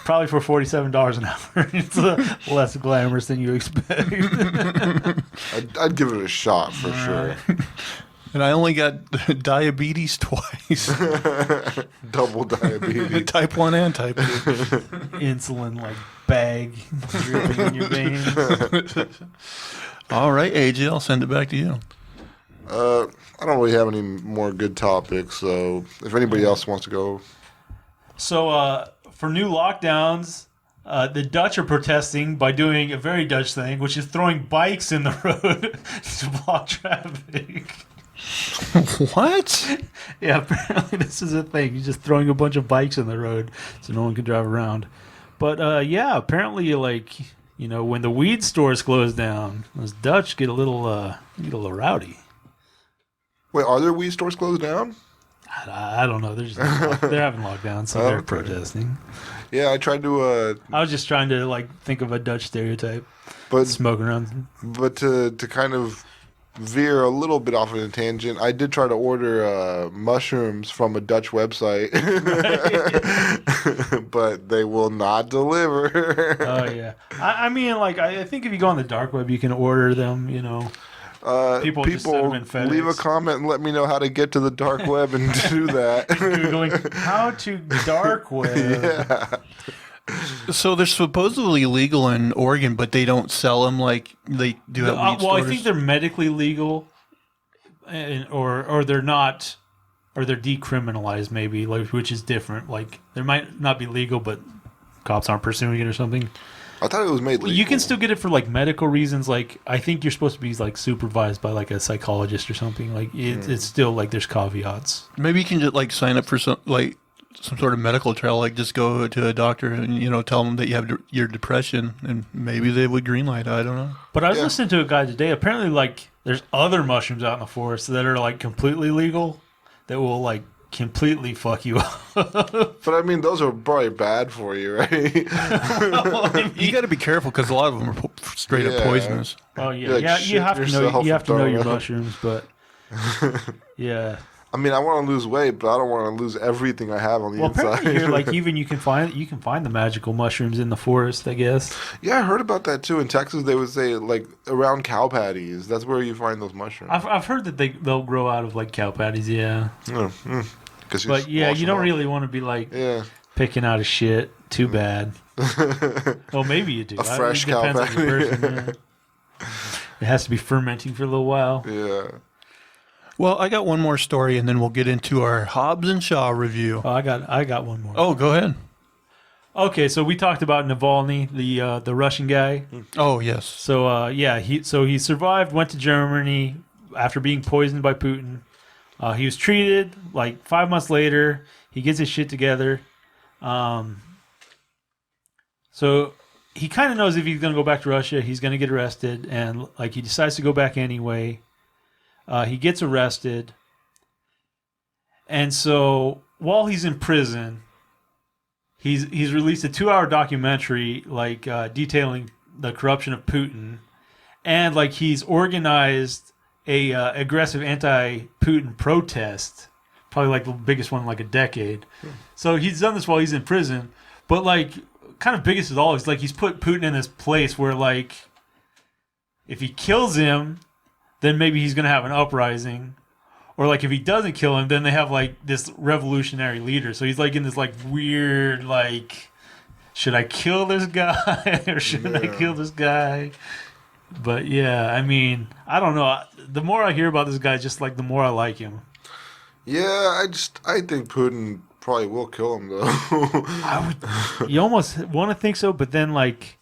S2: Probably for $47 an hour. It's less glamorous than you expect.
S3: I'd give it a shot for sure.
S1: And I only got diabetes twice.
S3: Double diabetes.
S1: Type 1 and type 2.
S2: Insulin like bag dripping in your veins.
S1: All right, AJ, I'll send it back to you.
S3: I don't really have any more good topics, so if anybody else wants to go.
S2: So, for new lockdowns, the Dutch are protesting by doing a very Dutch thing, which is throwing bikes in the road to block traffic.
S1: What?
S2: Yeah, apparently this is a thing. You're just throwing a bunch of bikes in the road so no one can drive around. But apparently, when the weed stores close down, those Dutch get a little rowdy.
S3: Wait, are there weed stores closed down?
S2: I don't know. They're having lockdown, so they're protesting.
S3: Yeah, I tried to.
S2: I was just trying to think of a Dutch stereotype,
S3: but
S2: smoking around.
S3: But to kind of veer a little bit off of a tangent, I did try to order mushrooms from a Dutch website, but they will not deliver.
S2: Oh yeah, I mean, I think if you go on the dark web, you can order them. People just send them in FedEx.
S3: Leave a comment and let me know how to get to the dark web and do that.
S2: Googling how to dark web.
S3: Yeah.
S1: So they're supposedly legal in Oregon, but they don't sell them like they do at weed stores?
S2: I think they're medically legal, or they're not, or they're decriminalized maybe, which is different. Like they might not be legal, but cops aren't pursuing it or something.
S3: I thought it was made legal.
S2: You can still get it for medical reasons. I think you're supposed to be supervised by a psychologist or something. It's still there's caveats.
S1: Maybe you can just sign up for some sort of medical trial. Just go to a doctor and tell them that you have your depression, and maybe they would greenlight. I don't know.
S2: But I was listening to a guy today. Apparently, there's other mushrooms out in the forest that are completely legal that will completely fuck you up.
S3: But I mean, those are probably bad for you, right?
S1: You got to be careful because a lot of them are straight up poisonous.
S2: Oh yeah, you have to know your mushrooms, but yeah.
S3: I mean, I want to lose weight, but I don't want to lose everything I have on the inside.
S2: Apparently, even you can find the magical mushrooms in the forest, I guess.
S3: Yeah, I heard about that too. In Texas, they would say around cow patties. That's where you find those mushrooms.
S2: I've heard that they'll grow out of cow patties. Yeah.
S3: Oh,
S2: But yeah, you don't really want to be Picking out of shit. Too bad. Well, maybe you do.
S3: A fresh
S2: it depends
S3: cow
S2: on the person. Yeah. It has to be fermenting for a little while.
S3: Yeah.
S1: Well, I got one more story, and then we'll get into our Hobbs and Shaw review.
S2: Oh, I got one more.
S1: Oh, go ahead.
S2: Okay, so we talked about Navalny, the Russian guy.
S1: Oh, yes.
S2: So he survived, went to Germany after being poisoned by Putin. He was treated. Like 5 months later, he gets his shit together. So he kind of knows if he's going to go back to Russia, he's going to get arrested, and like he decides to go back anyway. He gets arrested, and so while he's in prison, he's released a 2-hour documentary like detailing the corruption of Putin, and like he's organized a aggressive anti-Putin protest, probably like the biggest one in like a decade. So he's done this while he's in prison, but like kind of biggest of all is like he's put Putin in this place where like if he kills him, then maybe he's going to have an uprising. Or like if he doesn't kill him, then they have like this revolutionary leader. So he's like in this like weird like, should I kill this guy or shouldn't I kill this guy? But yeah, I mean, I don't know. The more I hear about this guy, just like the more I like him.
S3: Yeah, I think Putin probably will kill him though.
S2: You almost want to think so, but then like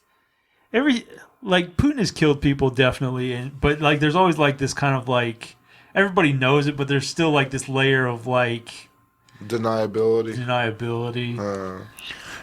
S2: Putin has killed people definitely, but like there's always like this kind of like everybody knows it, but there's still like this layer of like
S3: deniability.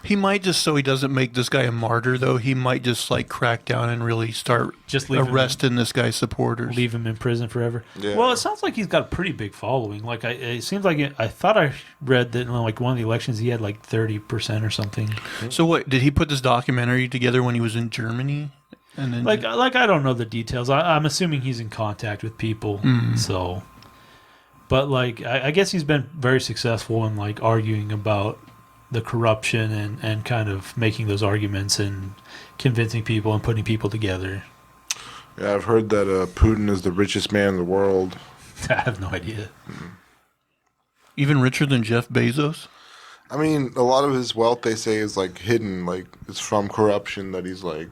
S1: He might just, so he doesn't make this guy a martyr, though, he might just like crack down and really start
S2: just
S1: arresting this guy's supporters.
S2: Leave him in prison forever.
S3: Yeah.
S2: Well, it sounds like he's got a pretty big following. Like it seems like I thought I read that in like one of the elections he had like 30% or something.
S1: So what, did he put this documentary together when he was in Germany? And then
S2: Like I don't know the details. I'm assuming he's in contact with people. So, but like I guess he's been very successful in like arguing about the corruption and kind of making those arguments and convincing people and putting people together.
S3: Yeah, I've heard that Putin is the richest man in the world.
S2: I have no idea.
S1: Even richer than Jeff Bezos?
S3: I mean, a lot of his wealth, they say, is like hidden, like it's from corruption that he's like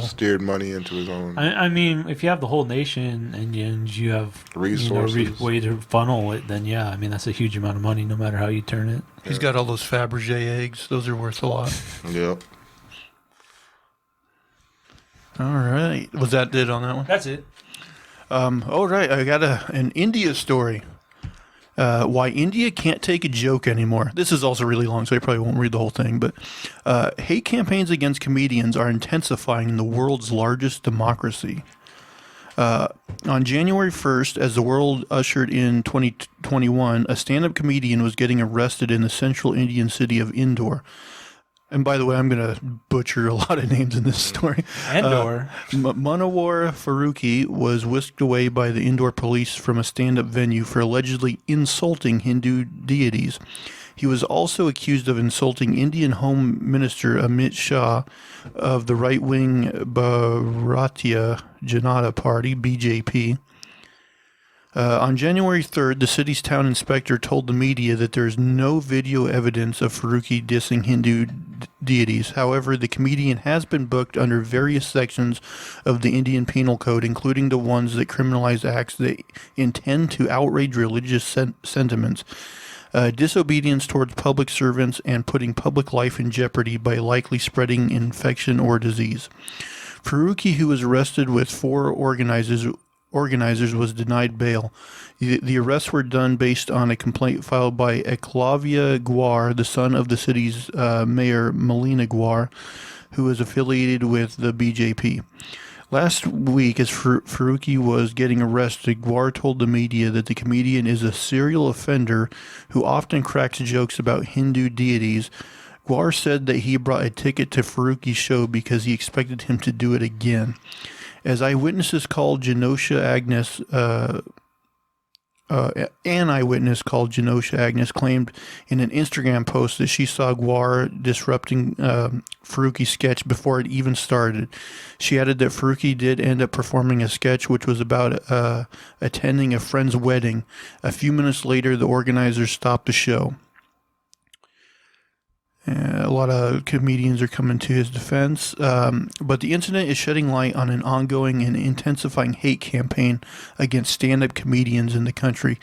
S3: steered money into his own.
S2: I mean, if you have the whole nation and you have
S3: resources,
S2: way to funnel it, then yeah, I mean that's a huge amount of money, no matter how you turn it.
S1: He's got all those Fabergé eggs; those are worth a lot.
S3: Yep.
S1: All right, was that it on that one?
S2: That's it.
S1: All right, I got an India story. Why India can't take a joke anymore. This is also really long, so I probably won't read the whole thing. But hate campaigns against comedians are intensifying in the world's largest democracy. On January 1st, as the world ushered in 2021, a stand-up comedian was getting arrested in the central Indian city of Indore. And by the way, I'm going to butcher a lot of names in this story.
S2: Indore.
S1: Munawar Farooqi was whisked away by the Indore police from a stand-up venue for allegedly insulting Hindu deities. He was also accused of insulting Indian Home Minister Amit Shah of the right-wing Bharatiya Janata Party, BJP. On January 3rd, the city's town inspector told the media that there is no video evidence of Farooqi dissing Hindu deities. However, the comedian has been booked under various sections of the Indian Penal Code, including the ones that criminalize acts that intend to outrage religious sentiments, disobedience towards public servants, and putting public life in jeopardy by likely spreading infection or disease. Farooqi, who was arrested with 4 organizers, was denied bail. The arrests were done based on a complaint filed by Eklavya Gwar, the son of the city's mayor Melina Gwar, who is affiliated with the BJP. Last week, as Farooqi was getting arrested, Gwar told the media that the comedian is a serial offender who often cracks jokes about Hindu deities. Gwar said that he brought a ticket to Farooqi's show because he expected him to do it again. As eyewitnesses called Genosha Agnes, an eyewitness called Genosha Agnes claimed in an Instagram post that she saw Gwar disrupting Farooqi's sketch before it even started. She added that Farooqi did end up performing a sketch which was about attending a friend's wedding. A few minutes later, the organizers stopped the show. A lot of comedians are coming to his defense. But the incident is shedding light on an ongoing and intensifying hate campaign against stand-up comedians in the country.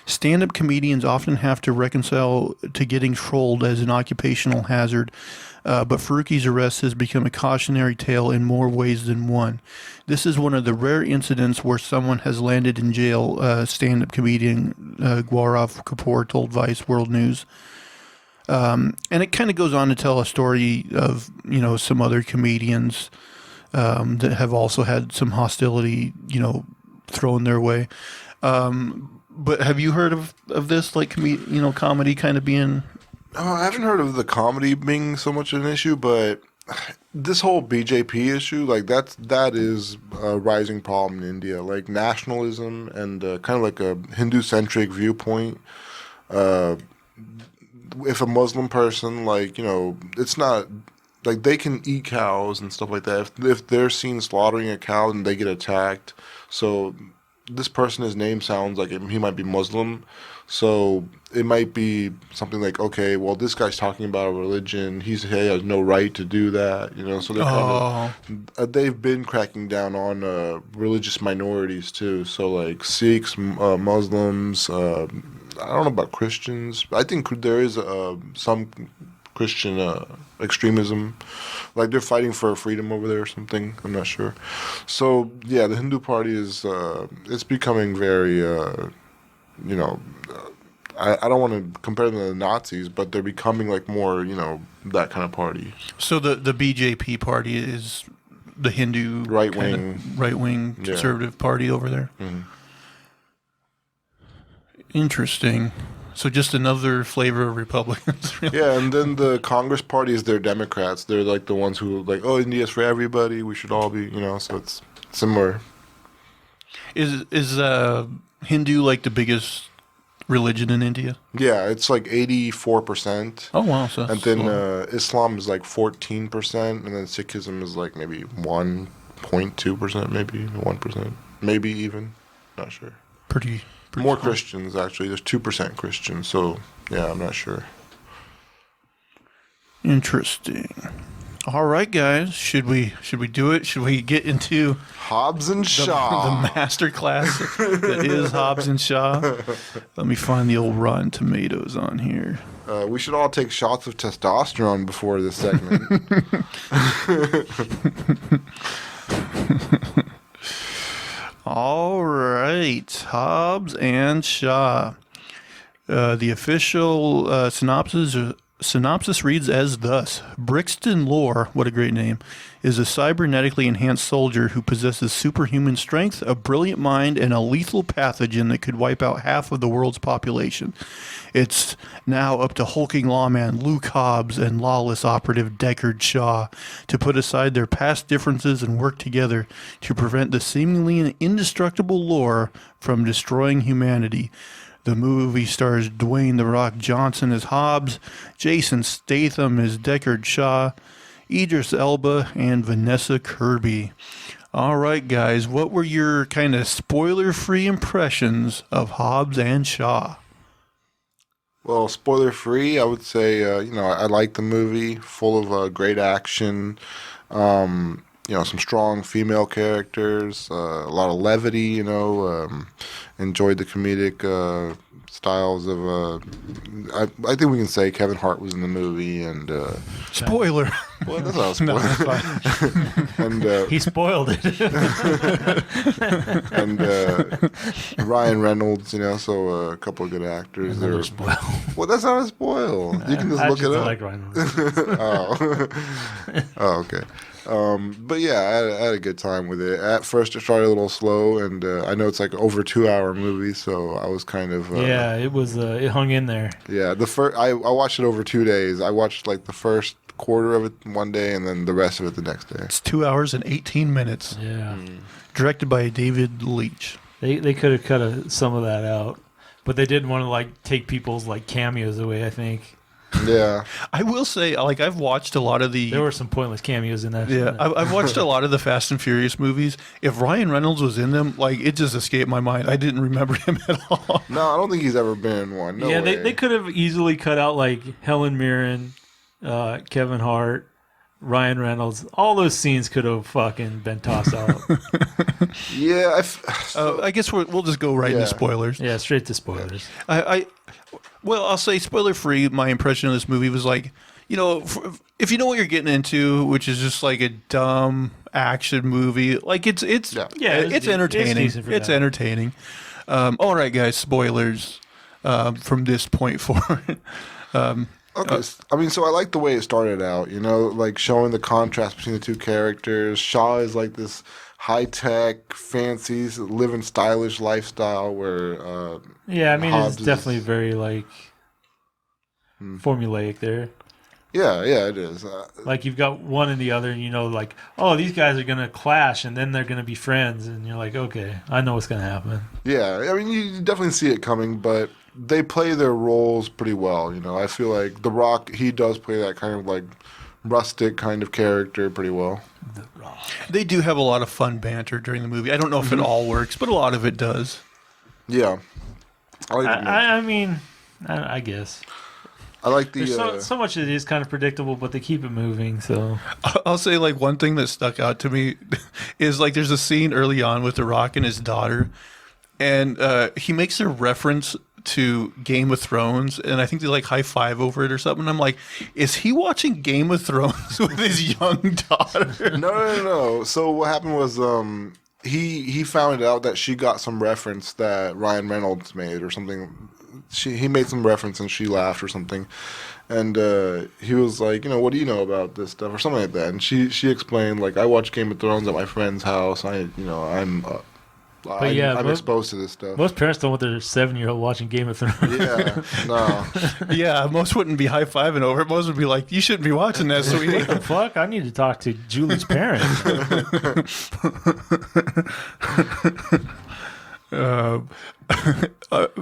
S1: Stand-up comedians often have to reconcile to getting trolled as an occupational hazard. But Faruqi's arrest has become a cautionary tale in more ways than one. This is one of the rare incidents where someone has landed in jail, stand-up comedian Gaurav Kapoor told Vice World News. And it kind of goes on to tell a story of, some other comedians that have also had some hostility, thrown their way. But have you heard of this, like, comedy kind of being...
S3: I haven't heard of the comedy being so much an issue, but this whole BJP issue, like that is a rising problem in India. Like nationalism and kind of like a Hindu-centric viewpoint. If a Muslim person, it's not like they can eat cows and stuff like that. If they're seen slaughtering a cow, then they get attacked. So this person, his name sounds like he might be Muslim. So it might be something like, okay, well, this guy's talking about a religion. He has no right to do that, So they're they've been cracking down on religious minorities too. So like Sikhs, Muslims. I don't know about Christians. I think there is some Christian extremism. Like they're fighting for freedom over there or something. I'm not sure. So yeah, the Hindu party is it's becoming very. I don't want to compare them to the Nazis, but they're becoming like more, that kind of party.
S1: So the BJP party is the Hindu right-wing conservative party over there?
S3: Mm-hmm.
S1: Interesting. So just another flavor of Republicans. Really.
S3: Yeah, and then the Congress party is their Democrats. They're like the ones who like, oh, India's for everybody. We should all be, so it's similar. Is
S1: Hindu like the biggest religion in India?
S3: Yeah, it's like 84%.
S1: Oh wow! So
S3: and then Islam is like 14%, and then Sikhism is like maybe 1.2%, maybe 1%, maybe even. Not sure.
S1: Pretty
S3: more
S1: cool.
S3: Christians actually. There's 2% Christians, so yeah, I'm not sure.
S1: Interesting. All right, guys. Should we do it? Should we get into
S3: Hobbs and Shaw,
S1: the master class that is Hobbs and Shaw? Let me find the old Rotten Tomatoes on here.
S3: We should all take shots of testosterone before this segment.
S1: All right, Hobbs and Shaw. The official synopsis reads as thus. Brixton Lore, what a great name, is a cybernetically enhanced soldier who possesses superhuman strength, a brilliant mind, and a lethal pathogen that could wipe out half of the world's population. It's now up to hulking lawman Luke Hobbs and lawless operative Deckard Shaw to put aside their past differences and work together to prevent the seemingly indestructible Lore from destroying humanity. The movie stars Dwayne "The Rock" Johnson as Hobbs, Jason Statham as Deckard Shaw, Idris Elba, and Vanessa Kirby. All right, guys, what were your kind of spoiler-free impressions of Hobbs and Shaw?
S3: Well, spoiler-free, I would say, I like the movie, full of great action, some strong female characters, a lot of levity, enjoyed the comedic styles of, I think we can say Kevin Hart was in the movie, and...
S1: Spoiler!
S3: Well, that's not a spoiler. And,
S2: he spoiled it.
S3: and Ryan Reynolds, so a couple of good actors.
S2: Another spoil.
S3: Well, that's not a spoil. You can just look it up.
S2: I like Ryan Reynolds.
S3: Oh, okay. But yeah, I had a good time with it. At first, it started a little slow, and I know it's like over 2-hour movie, so I was kind of
S2: yeah, it was. It hung in there.
S3: Yeah, I watched it over 2 days. I watched like the first quarter of it one day, and then the rest of it the next day.
S1: It's 2 hours and 18 minutes.
S2: Yeah,
S1: directed by David Leitch.
S2: They could have cut some of that out, but they didn't want to take people's cameos away, I think.
S3: Yeah,
S1: I will say, I've watched a lot of the.
S2: There were some pointless cameos in that.
S1: Yeah, I've watched a lot of the Fast and Furious movies. If Ryan Reynolds was in them, it just escaped my mind. I didn't remember him at all.
S3: No, I don't think he's ever been in one. No
S2: yeah,
S3: way.
S2: they could have easily cut out Helen Mirren, Kevin Hart, Ryan Reynolds. All those scenes could have fucking been tossed out.
S3: Yeah,
S1: I guess we'll just go right into spoilers.
S2: Yeah, straight to spoilers.
S1: Well, I'll say spoiler free. My impression of this movie was like, if you know what you're getting into, which is just like a dumb action movie, like it's entertaining. It's entertaining. All right, guys, spoilers from this point forward.
S3: Okay, I mean, so I like the way it started out, like showing the contrast between the two characters. Shaw is like this high-tech, fancy, living stylish lifestyle where
S2: Hobbs it's definitely very, like, formulaic there.
S3: Yeah, it is.
S2: Like, you've got one and the other, and like, oh, these guys are going to clash, and then they're going to be friends, and you're like, okay, I know what's going to happen. Yeah,
S3: I mean, you definitely see it coming, but they play their roles pretty well, I feel like The Rock, he does play that kind of, like, rustic kind of character pretty well.
S2: The Rock.
S1: They do have a lot of fun banter during the movie. I don't know if it all works, but a lot of it does.
S3: Yeah.
S2: I mean, I guess.
S3: I like the...
S2: so much of it is kind of predictable, but they keep it moving, so...
S1: I'll say, like, one thing that stuck out to me is, like, there's a scene early on with The Rock and his daughter, and he makes a reference to Game of Thrones, and I think they, like, high-five over it or something. I'm like, is he watching Game of Thrones with his young daughter?
S3: No. So what happened was... He found out that she got some reference that Ryan Reynolds made or something. He made some reference and she laughed or something, and he was like, what do you know about this stuff or something like that? And she explained, like, I watch Game of Thrones at my friend's house. I'm exposed to this stuff.
S2: Most parents don't want their 7-year-old watching Game of Thrones.
S3: Yeah, no.
S1: Yeah, most wouldn't be high-fiving over it. Most would be like, you shouldn't be watching that, sweetie.
S2: What the fuck? I need to talk to Julie's parents.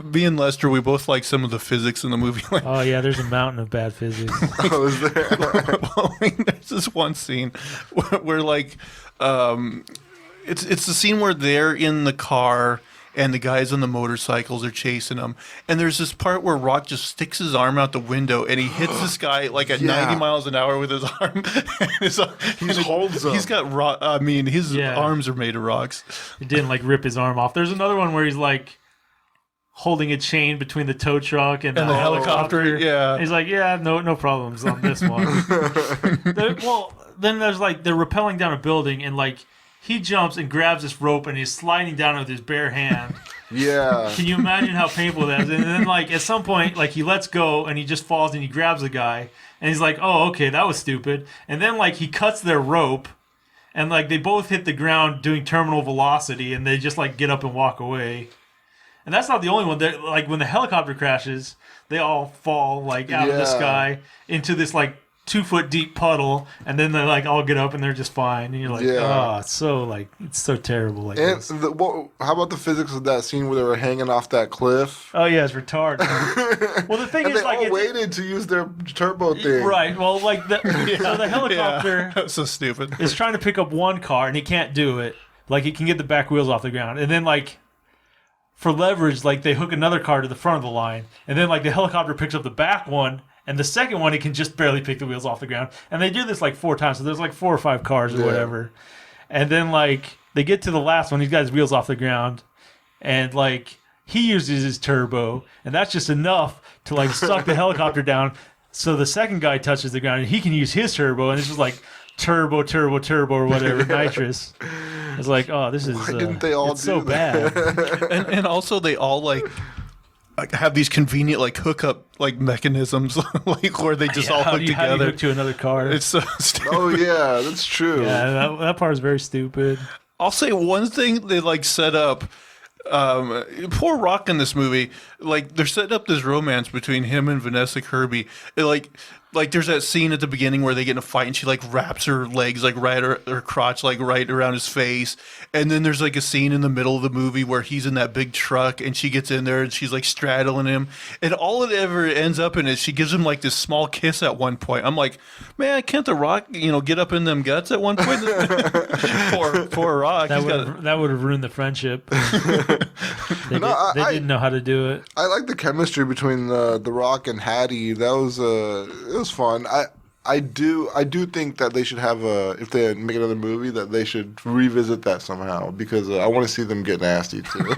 S1: Me and Lester, we both like some of the physics in the movie. Like,
S2: oh, yeah, there's a mountain of bad physics.
S3: Oh, is there?
S1: Well, there's this one scene where like, it's the scene where they're in the car and the guys on the motorcycles are chasing them. And there's this part where Rock just sticks his arm out the window and he hits this guy like at 90 miles an hour with his arm.
S3: He holds him.
S1: He's got his arms are made of rocks.
S2: It didn't like rip his arm off. There's another one where he's like holding a chain between the tow truck and the helicopter.
S1: Yeah.
S2: And he's like, no problems on this one. Then there's like they're rappelling down a building and like he jumps and grabs this rope and he's sliding down with his bare hand.
S3: Yeah.
S2: Can you imagine how painful that is? And then like at some point, like he lets go and he just falls and he grabs the guy and he's like, oh, okay, that was stupid. And then like he cuts their rope and like they both hit the ground doing terminal velocity and they just like get up and walk away. And that's not the only one. They're, like when the helicopter crashes, they all fall like out of the sky into this like 2-foot deep puddle, and then they like all get up and they're just fine. And you're like, it's so terrible. Like,
S3: and how about the physics of that scene where they were hanging off that cliff?
S2: Oh yeah, it's retarded. Well, the thing
S3: and
S2: is,
S3: they
S2: like,
S3: all waited to use their turbo thing,
S2: right? Well, like so the helicopter
S1: that's so stupid.
S2: is trying to pick up one car and he can't do it. Like he can get the back wheels off the ground, and then like for leverage, like they hook another car to the front of the line, and then like the helicopter picks up the back one. And the second one, it can just barely pick the wheels off the ground. And they do this like 4 times. So there's like 4 or 5 cars or whatever. And then like they get to the last one. He's got his wheels off the ground. And like he uses his turbo. And that's just enough to like suck the helicopter down. So the second guy touches the ground and he can use his turbo. And it's just like turbo or whatever, nitrous. It's like, oh, this is
S3: why didn't they all
S2: it's
S3: do
S2: so
S3: that?
S1: bad. and also they all like have these convenient like hookup like mechanisms like where they just all hook together.
S2: How do you hook to another car?
S1: It's so stupid.
S3: Oh yeah, that's true.
S2: Yeah, that part is very stupid.
S1: I'll say one thing they like set up. Poor Rock in this movie, like they're setting up this romance between him and Vanessa Kirby. Like there's that scene at the beginning where they get in a fight and she like wraps her legs like right her crotch like right around his face, and then there's like a scene in the middle of the movie where he's in that big truck and she gets in there and she's like straddling him, and all it ever ends up in is she gives him like this small kiss at one point. I'm like, man, can't the Rock get up in them guts at one point? poor Rock.
S2: That would have ruined the friendship. They didn't know how to do it.
S3: I like the chemistry between the Rock and Hattie. That was it was fun. I do think that they should have if they make another movie, that they should revisit that somehow, because I want to see them get nasty too.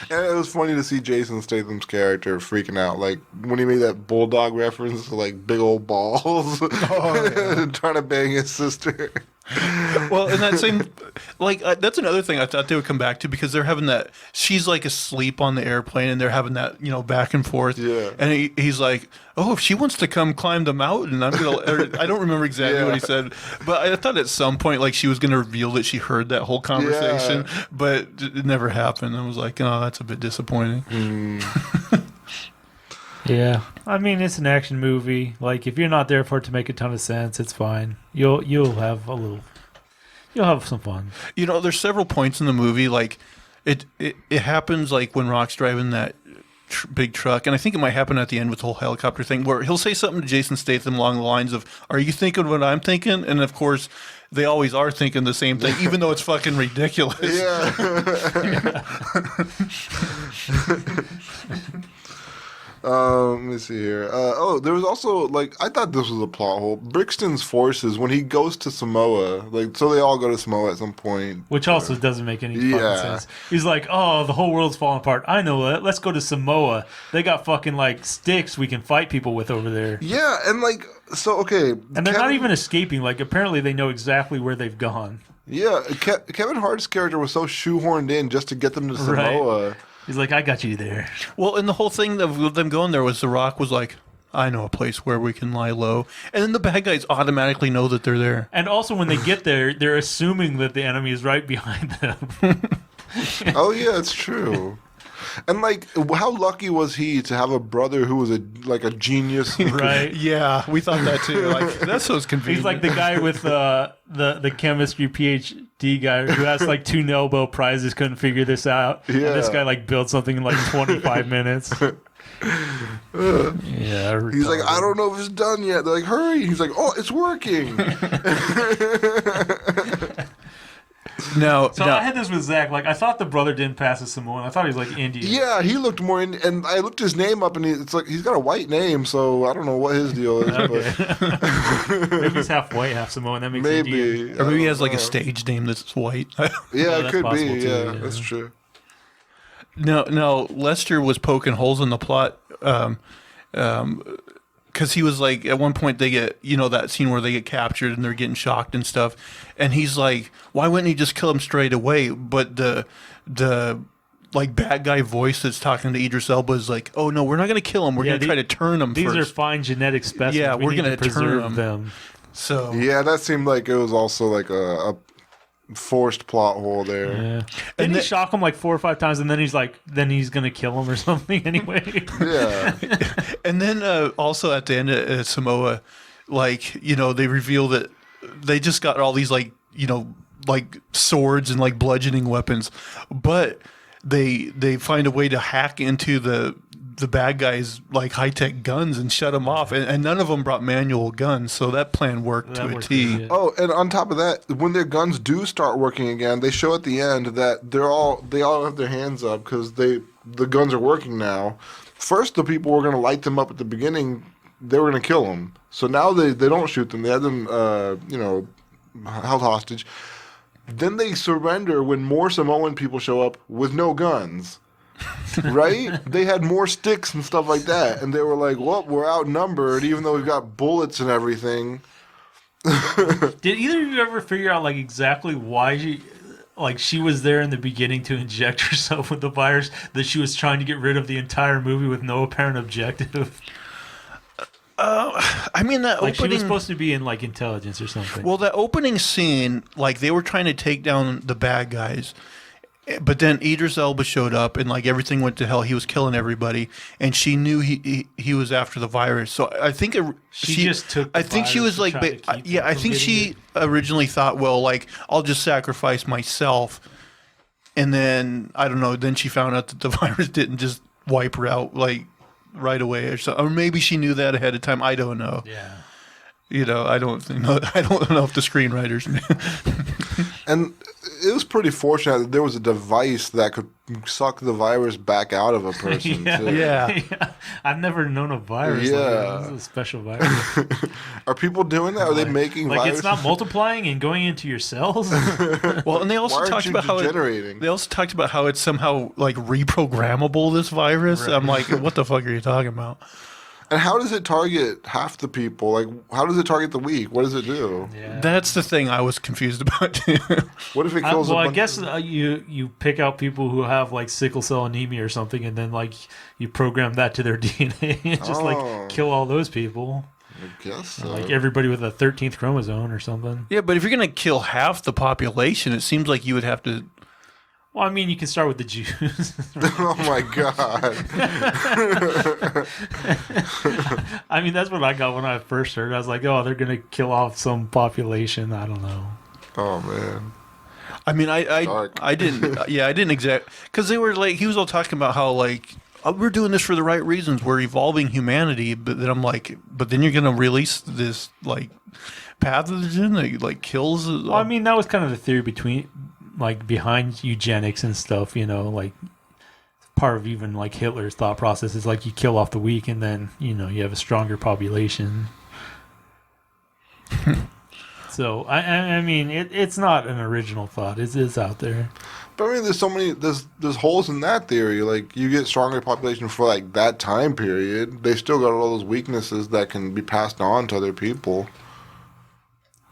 S3: And it was funny to see Jason Statham's character freaking out, like when he made that bulldog reference to like big old balls, trying to bang his sister.
S1: Well, and that same, like, that's another thing I thought they would come back to, because they're having that, she's like asleep on the airplane and they're having that, back and forth.
S3: Yeah.
S1: And he's like, oh, if she wants to come climb the mountain, I'm going to, I don't remember exactly what he said, but I thought at some point, like, she was going to reveal that she heard that whole conversation, but it never happened. I was like, oh, that's a bit disappointing.
S2: Yeah, I mean, it's an action movie. Like, if you're not there for it to make a ton of sense, it's fine. You'll have you'll have some fun.
S1: There's several points in the movie, like it happens like when Rock's driving that big truck, and I think it might happen at the end with the whole helicopter thing, where he'll say something to Jason Statham along the lines of, "Are you thinking what I'm thinking?" And of course, they always are thinking the same thing, even though it's fucking ridiculous.
S3: Yeah. Let me see here. There was also, like, I thought this was a plot hole. Brixton's forces, when he goes to Samoa, like, so they all go to Samoa at some point.
S2: Which also doesn't make any fucking sense. He's like, oh, the whole world's falling apart. I know that. Let's go to Samoa. They got fucking, like, sticks we can fight people with over there.
S3: Yeah, and, like, so, okay.
S2: And they're not even escaping. Like, apparently they know exactly where they've gone.
S3: Yeah, Kevin Hart's character was so shoehorned in just to get them to Samoa.
S2: Right. He's like, I got you there.
S1: Well, and the whole thing of them going there was The Rock was like, I know a place where we can lie low. And then the bad guys automatically know that they're there.
S2: And also when they get there, they're assuming that the enemy is right behind them.
S3: Oh, yeah, it's true. And, like, how lucky was he to have a brother who was a genius?
S2: Right.
S1: Yeah, we thought that too. Like, that's so convenient.
S2: He's like the guy with the chemistry PhD guy who has like 2 Nobel Prizes, couldn't figure this out.
S3: Yeah.
S2: And this guy like built something in like 25 minutes. Yeah.
S3: He's like, I don't know if it's done yet. They're like, hurry. He's like, oh, it's working.
S1: No.
S2: I had this with Zach. Like, I thought the brother didn't pass as Samoan. I thought he was like Indian.
S3: Yeah, he looked more and I looked his name up, and it's like he's got a white name, so I don't know what his deal is.
S2: Okay. Maybe he's half white, half Samoan. That makes
S3: maybe,
S2: Indian.
S1: Or maybe he has like a stage name that's white.
S3: Yeah, it
S2: that's
S3: could be.
S2: possible too,
S3: Yeah,
S2: yeah.
S3: that's true.
S1: No, Lester was poking holes in the plot. Because he was like, at one point they get, that scene where they get captured and they're getting shocked and stuff. And he's like, why wouldn't he just kill him straight away? But the like bad guy voice that's talking to Idris Elba is like, oh no, we're not going to kill him. We're going to try to turn him
S2: These
S1: first.
S2: are fine genetic specimens.
S1: Yeah, we're
S2: going to
S1: turn
S2: them.
S1: So
S3: Yeah, that seemed like it was also like a forced plot hole there.
S2: Yeah. Didn't he shock him like 4 or 5 times, and then he's like, then he's gonna kill him or something anyway?
S3: Yeah.
S1: And then also at the end of Samoa, like, they reveal that they just got all these like swords and like bludgeoning weapons, but they find a way to hack into the bad guys' like high-tech guns and shut them off, and none of them brought manual guns, so that plan worked to a T.
S2: Yeah.
S3: Oh, and on top of that, when their guns do start working again, they show at the end that they all have their hands up because the guns are working now. First, the people were going to light them up at the beginning. They were going to kill them. So now they don't shoot them. They have them, held hostage. Then they surrender when more Samoan people show up with no guns. Right? They had more sticks and stuff like that, and they were like, well, we're outnumbered even though we've got bullets and everything.
S2: Did either of you ever figure out like exactly why she was there in the beginning to inject herself with the virus, that she was trying to get rid of the entire movie with no apparent objective?
S1: I mean, that
S2: Like,
S1: opening...
S2: she was supposed to be in like intelligence or something.
S1: Well, that opening scene, like, they were trying to take down the bad guys, but then Idris Elba showed up, and like everything went to hell. He was killing everybody, and she knew he was after the virus. So I think
S2: she just took.
S1: I think she was like, I think she originally thought, well, like, I'll just sacrifice myself, and then I don't know. Then she found out that the virus didn't just wipe her out like right away, or maybe she knew that ahead of time. I don't know.
S2: Yeah.
S1: I don't know. I don't know if the screenwriters knew.
S3: And it was pretty fortunate that there was a device that could suck the virus back out of a person.
S2: Yeah.
S3: Too.
S1: Yeah.
S2: I've never known a virus.
S3: Yeah.
S2: Like that. This is a special virus.
S3: Are people doing that? Are they making
S2: like
S3: viruses?
S2: it's not multiplying and going into your cells?
S1: Well, and they
S3: Why
S1: also
S3: aren't
S1: talked
S3: you
S1: about how
S3: degenerating?
S1: they also talked about how it's somehow like reprogrammable. This virus.
S2: Right.
S1: I'm like, what the fuck are you talking about?
S3: And how does it target half the people? Like, how does it target the weak? What does it do?
S2: Yeah.
S1: That's the thing I was confused about too.
S3: What if it kills
S2: Well,
S3: a
S2: I
S3: bunch
S2: guess
S3: of...
S2: you pick out people who have like sickle cell anemia or something, and then like you program that to their DNA and just
S3: Oh.
S2: like kill all those people,
S3: I guess so.
S2: like everybody with a 13th chromosome or something.
S1: Yeah, but if you're gonna kill half the population, it seems like you would have to.
S2: Well, I mean, you can start with the Jews.
S3: Oh my god.
S2: I mean, that's what I got when I first heard. I was like, oh, they're gonna kill off some population. I don't know.
S3: Oh man.
S1: I mean,
S3: Dark.
S1: I didn't. Yeah, I didn't exact because they were like he was all talking about how like we're doing this for the right reasons. We're evolving humanity, but then I'm like, but then you're gonna release this like pathogen that like kills.
S2: Well, I mean, that was kind of the theory behind eugenics and stuff. You know, like part of even like Hitler's thought process is like you kill off the weak, and then you have a stronger population. So I mean, it's not an original thought. It is out there.
S3: But I mean, there's so many there's holes in that theory. Like, you get stronger population for like that time period. They still got all those weaknesses that can be passed on to other people.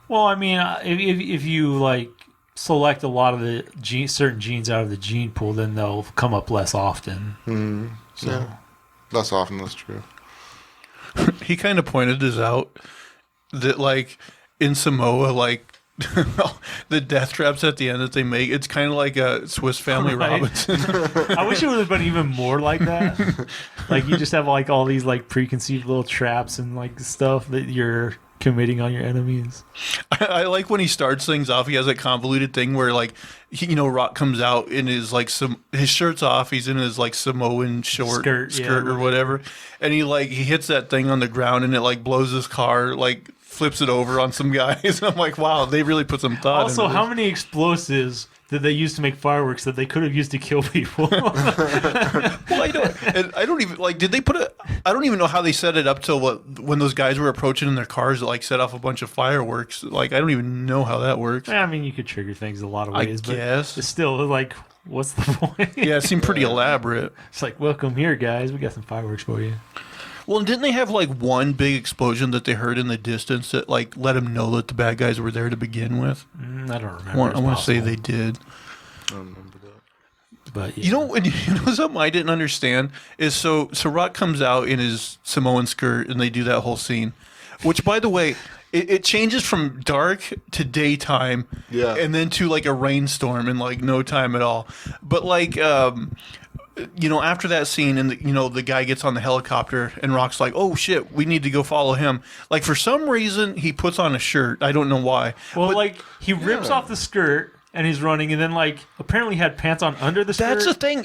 S2: Well, I mean, if you like select a lot of the certain genes out of the gene pool, then they'll come up less often.
S3: Mm-hmm.
S2: So.
S3: Yeah, less often. That's true.
S1: He kind of pointed this out that like in Samoa, like the death traps at the end that they make, it's kind of like a Swiss Family
S2: Right.
S1: Robinson.
S2: I wish it would have been even more like that. Like you just have like all these like preconceived little traps and like stuff that you're committing on your enemies.
S1: I like when he starts things off. He has a convoluted thing where like Rock comes out in his like his shirt's off. He's in his like Samoan skirt or whatever, and he hits that thing on the ground and it like blows his car, like flips it over on some guys. I'm like, wow, they really put some thought.
S2: Also,
S1: into
S2: how
S1: this.
S2: many explosives did they use to make fireworks that they could have used to kill people?
S1: Well, I don't even like. Did they put it? I don't even know how they set it up till when those guys were approaching in their cars that like set off a bunch of fireworks. Like I don't even know how that works.
S2: I mean, you could trigger things a lot of ways, but
S1: guess.
S2: it's still like, what's the point?
S1: Yeah, it seemed pretty elaborate.
S2: It's like, welcome here, guys. We got some fireworks for you.
S1: Well, and didn't they have like one big explosion that they heard in the distance that like let them know that the bad guys were there to begin with?
S2: I don't remember.
S1: I want to say they did.
S3: I don't remember that.
S2: But yeah.
S1: You know something I didn't understand is so Rock comes out in his Samoan skirt and they do that whole scene, which by the way, it changes from dark to daytime,
S3: Yeah.
S1: and then to like a rainstorm in like no time at all. But like after that scene and the guy gets on the helicopter and Rock's like, oh shit, we need to go follow him. Like for some reason he puts on a shirt. I don't know why.
S2: Well,
S1: But
S2: like he rips off the skirt and he's running, and then like apparently had pants on under the skirt.
S1: that's the thing.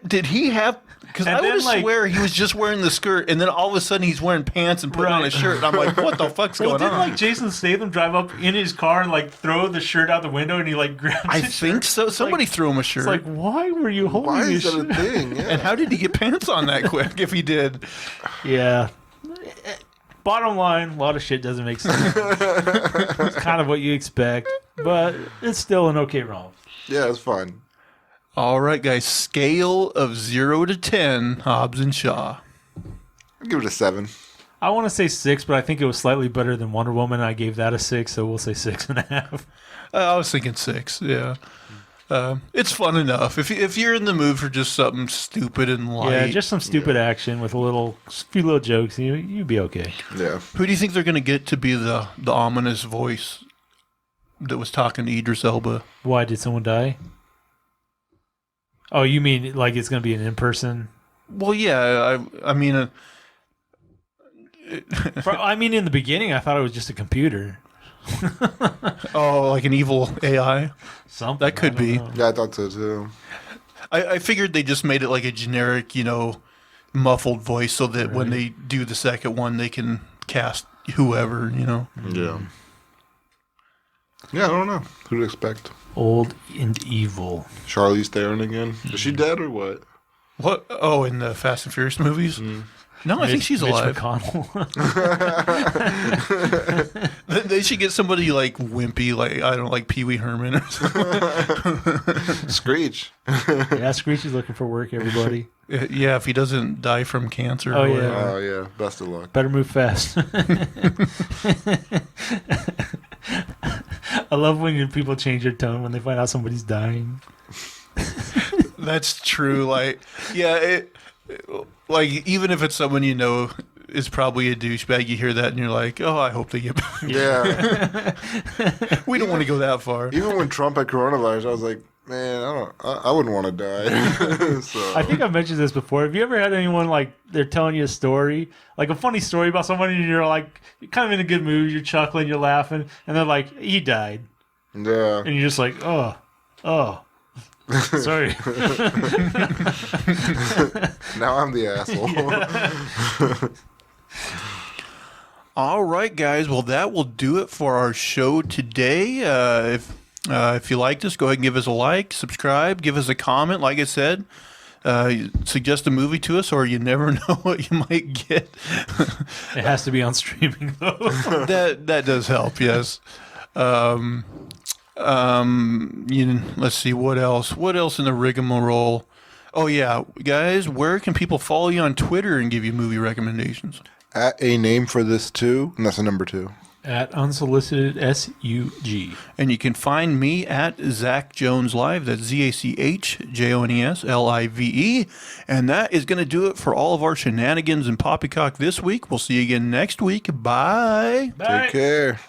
S1: Did he have? Because
S2: And
S1: I
S2: then,
S1: would
S2: like-
S1: swear he was just wearing the skirt, and then all of a sudden he's wearing pants and putting on
S2: Right.
S1: a shirt. And I'm like, what the fuck's
S2: Well,
S1: going
S2: didn't
S1: on?
S2: like Jason Statham drive up in his car and like throw the shirt out the window, and he like grabbed
S1: I
S2: his
S1: think
S2: shirt?
S1: so. Somebody threw him a shirt.
S2: It's like, why were you holding
S3: Why
S2: this
S3: is that
S2: shirt?
S3: a thing? Yeah.
S1: and how did he get pants on that quick? If he did,
S2: Yeah. Bottom line, a lot of shit doesn't make sense. It's kind of what you expect, but it's still an okay romp.
S3: Yeah, it's fun.
S1: all right, guys. Scale of 0 to 10. Hobbs and Shaw.
S3: I'll give it a 7.
S2: I want to say 6, but I think it was slightly better than Wonder Woman. I gave that a 6, so we'll say 6.5.
S1: I was thinking 6. Yeah. It's fun enough. If you're in the mood for just something stupid and light.
S2: Yeah, just some stupid action with a few little jokes. You'd be okay.
S3: Yeah.
S1: Who do you think they're going to get to be the ominous voice that was talking to Idris Elba?
S2: Why did someone die? Oh, you mean like it's going to be an in-person?
S1: Well, yeah. I mean,
S2: I mean, in the beginning, I thought it was just a computer.
S1: oh, like an evil AI.
S2: Something
S1: That could
S2: I don't
S1: be.
S2: know.
S3: Yeah, I thought so too.
S1: I figured they just made it like a generic, muffled voice, so that when they do the second one, they can cast whoever.
S3: Yeah. Yeah, I don't know. Who'd expect?
S2: Old and evil.
S3: Charlize Theron again? Is she dead or what?
S1: What? Oh, in the Fast and Furious movies? No, I think she's
S2: Mitch
S1: alive.
S2: McConnell.
S1: They should get somebody like wimpy, like I don't know, like Pee Wee Herman or something.
S3: Screech.
S2: Yeah, Screech is looking for work, everybody.
S1: Yeah, if he doesn't die from cancer.
S2: Oh,
S1: or
S2: yeah.
S1: whatever.
S3: Oh, yeah. Best of luck.
S2: Better move fast. I love when people change their tone when they find out somebody's dying.
S1: That's true. Like, yeah, like even if it's someone you know is probably a douchebag, you hear that and you're like, oh, I hope they get.
S3: Yeah.
S1: We don't want to go that far.
S3: Even when Trump had coronavirus, I was like, man, I wouldn't want to die. So.
S2: I think I've mentioned this before. Have you ever had anyone like they're telling you a story, like a funny story about somebody, and you're like, you're kind of in a good mood, you're chuckling, you're laughing, and they're like, he died,
S3: Yeah.
S2: and you're just like, oh, sorry.
S3: Now I'm the asshole.
S1: All right, guys. Well, that will do it for our show today. If you liked us, go ahead and give us a like, subscribe, give us a comment. Like I said, suggest a movie to us, or you never know what you might get.
S2: It has to be on streaming though.
S1: That does help. Yes. Let's see what else. What else in the rigmarole? Oh yeah, guys. Where can people follow you on Twitter and give you movie recommendations?
S3: At a name for this too, and that's a number 2.
S2: At unsolicited SUG.
S1: And you can find me at Zach Jones Live. That's ZachJonesLive. And that is going to do it for all of our shenanigans and poppycock this week. We'll see you again next week. Bye.
S2: Bye.
S3: Take care.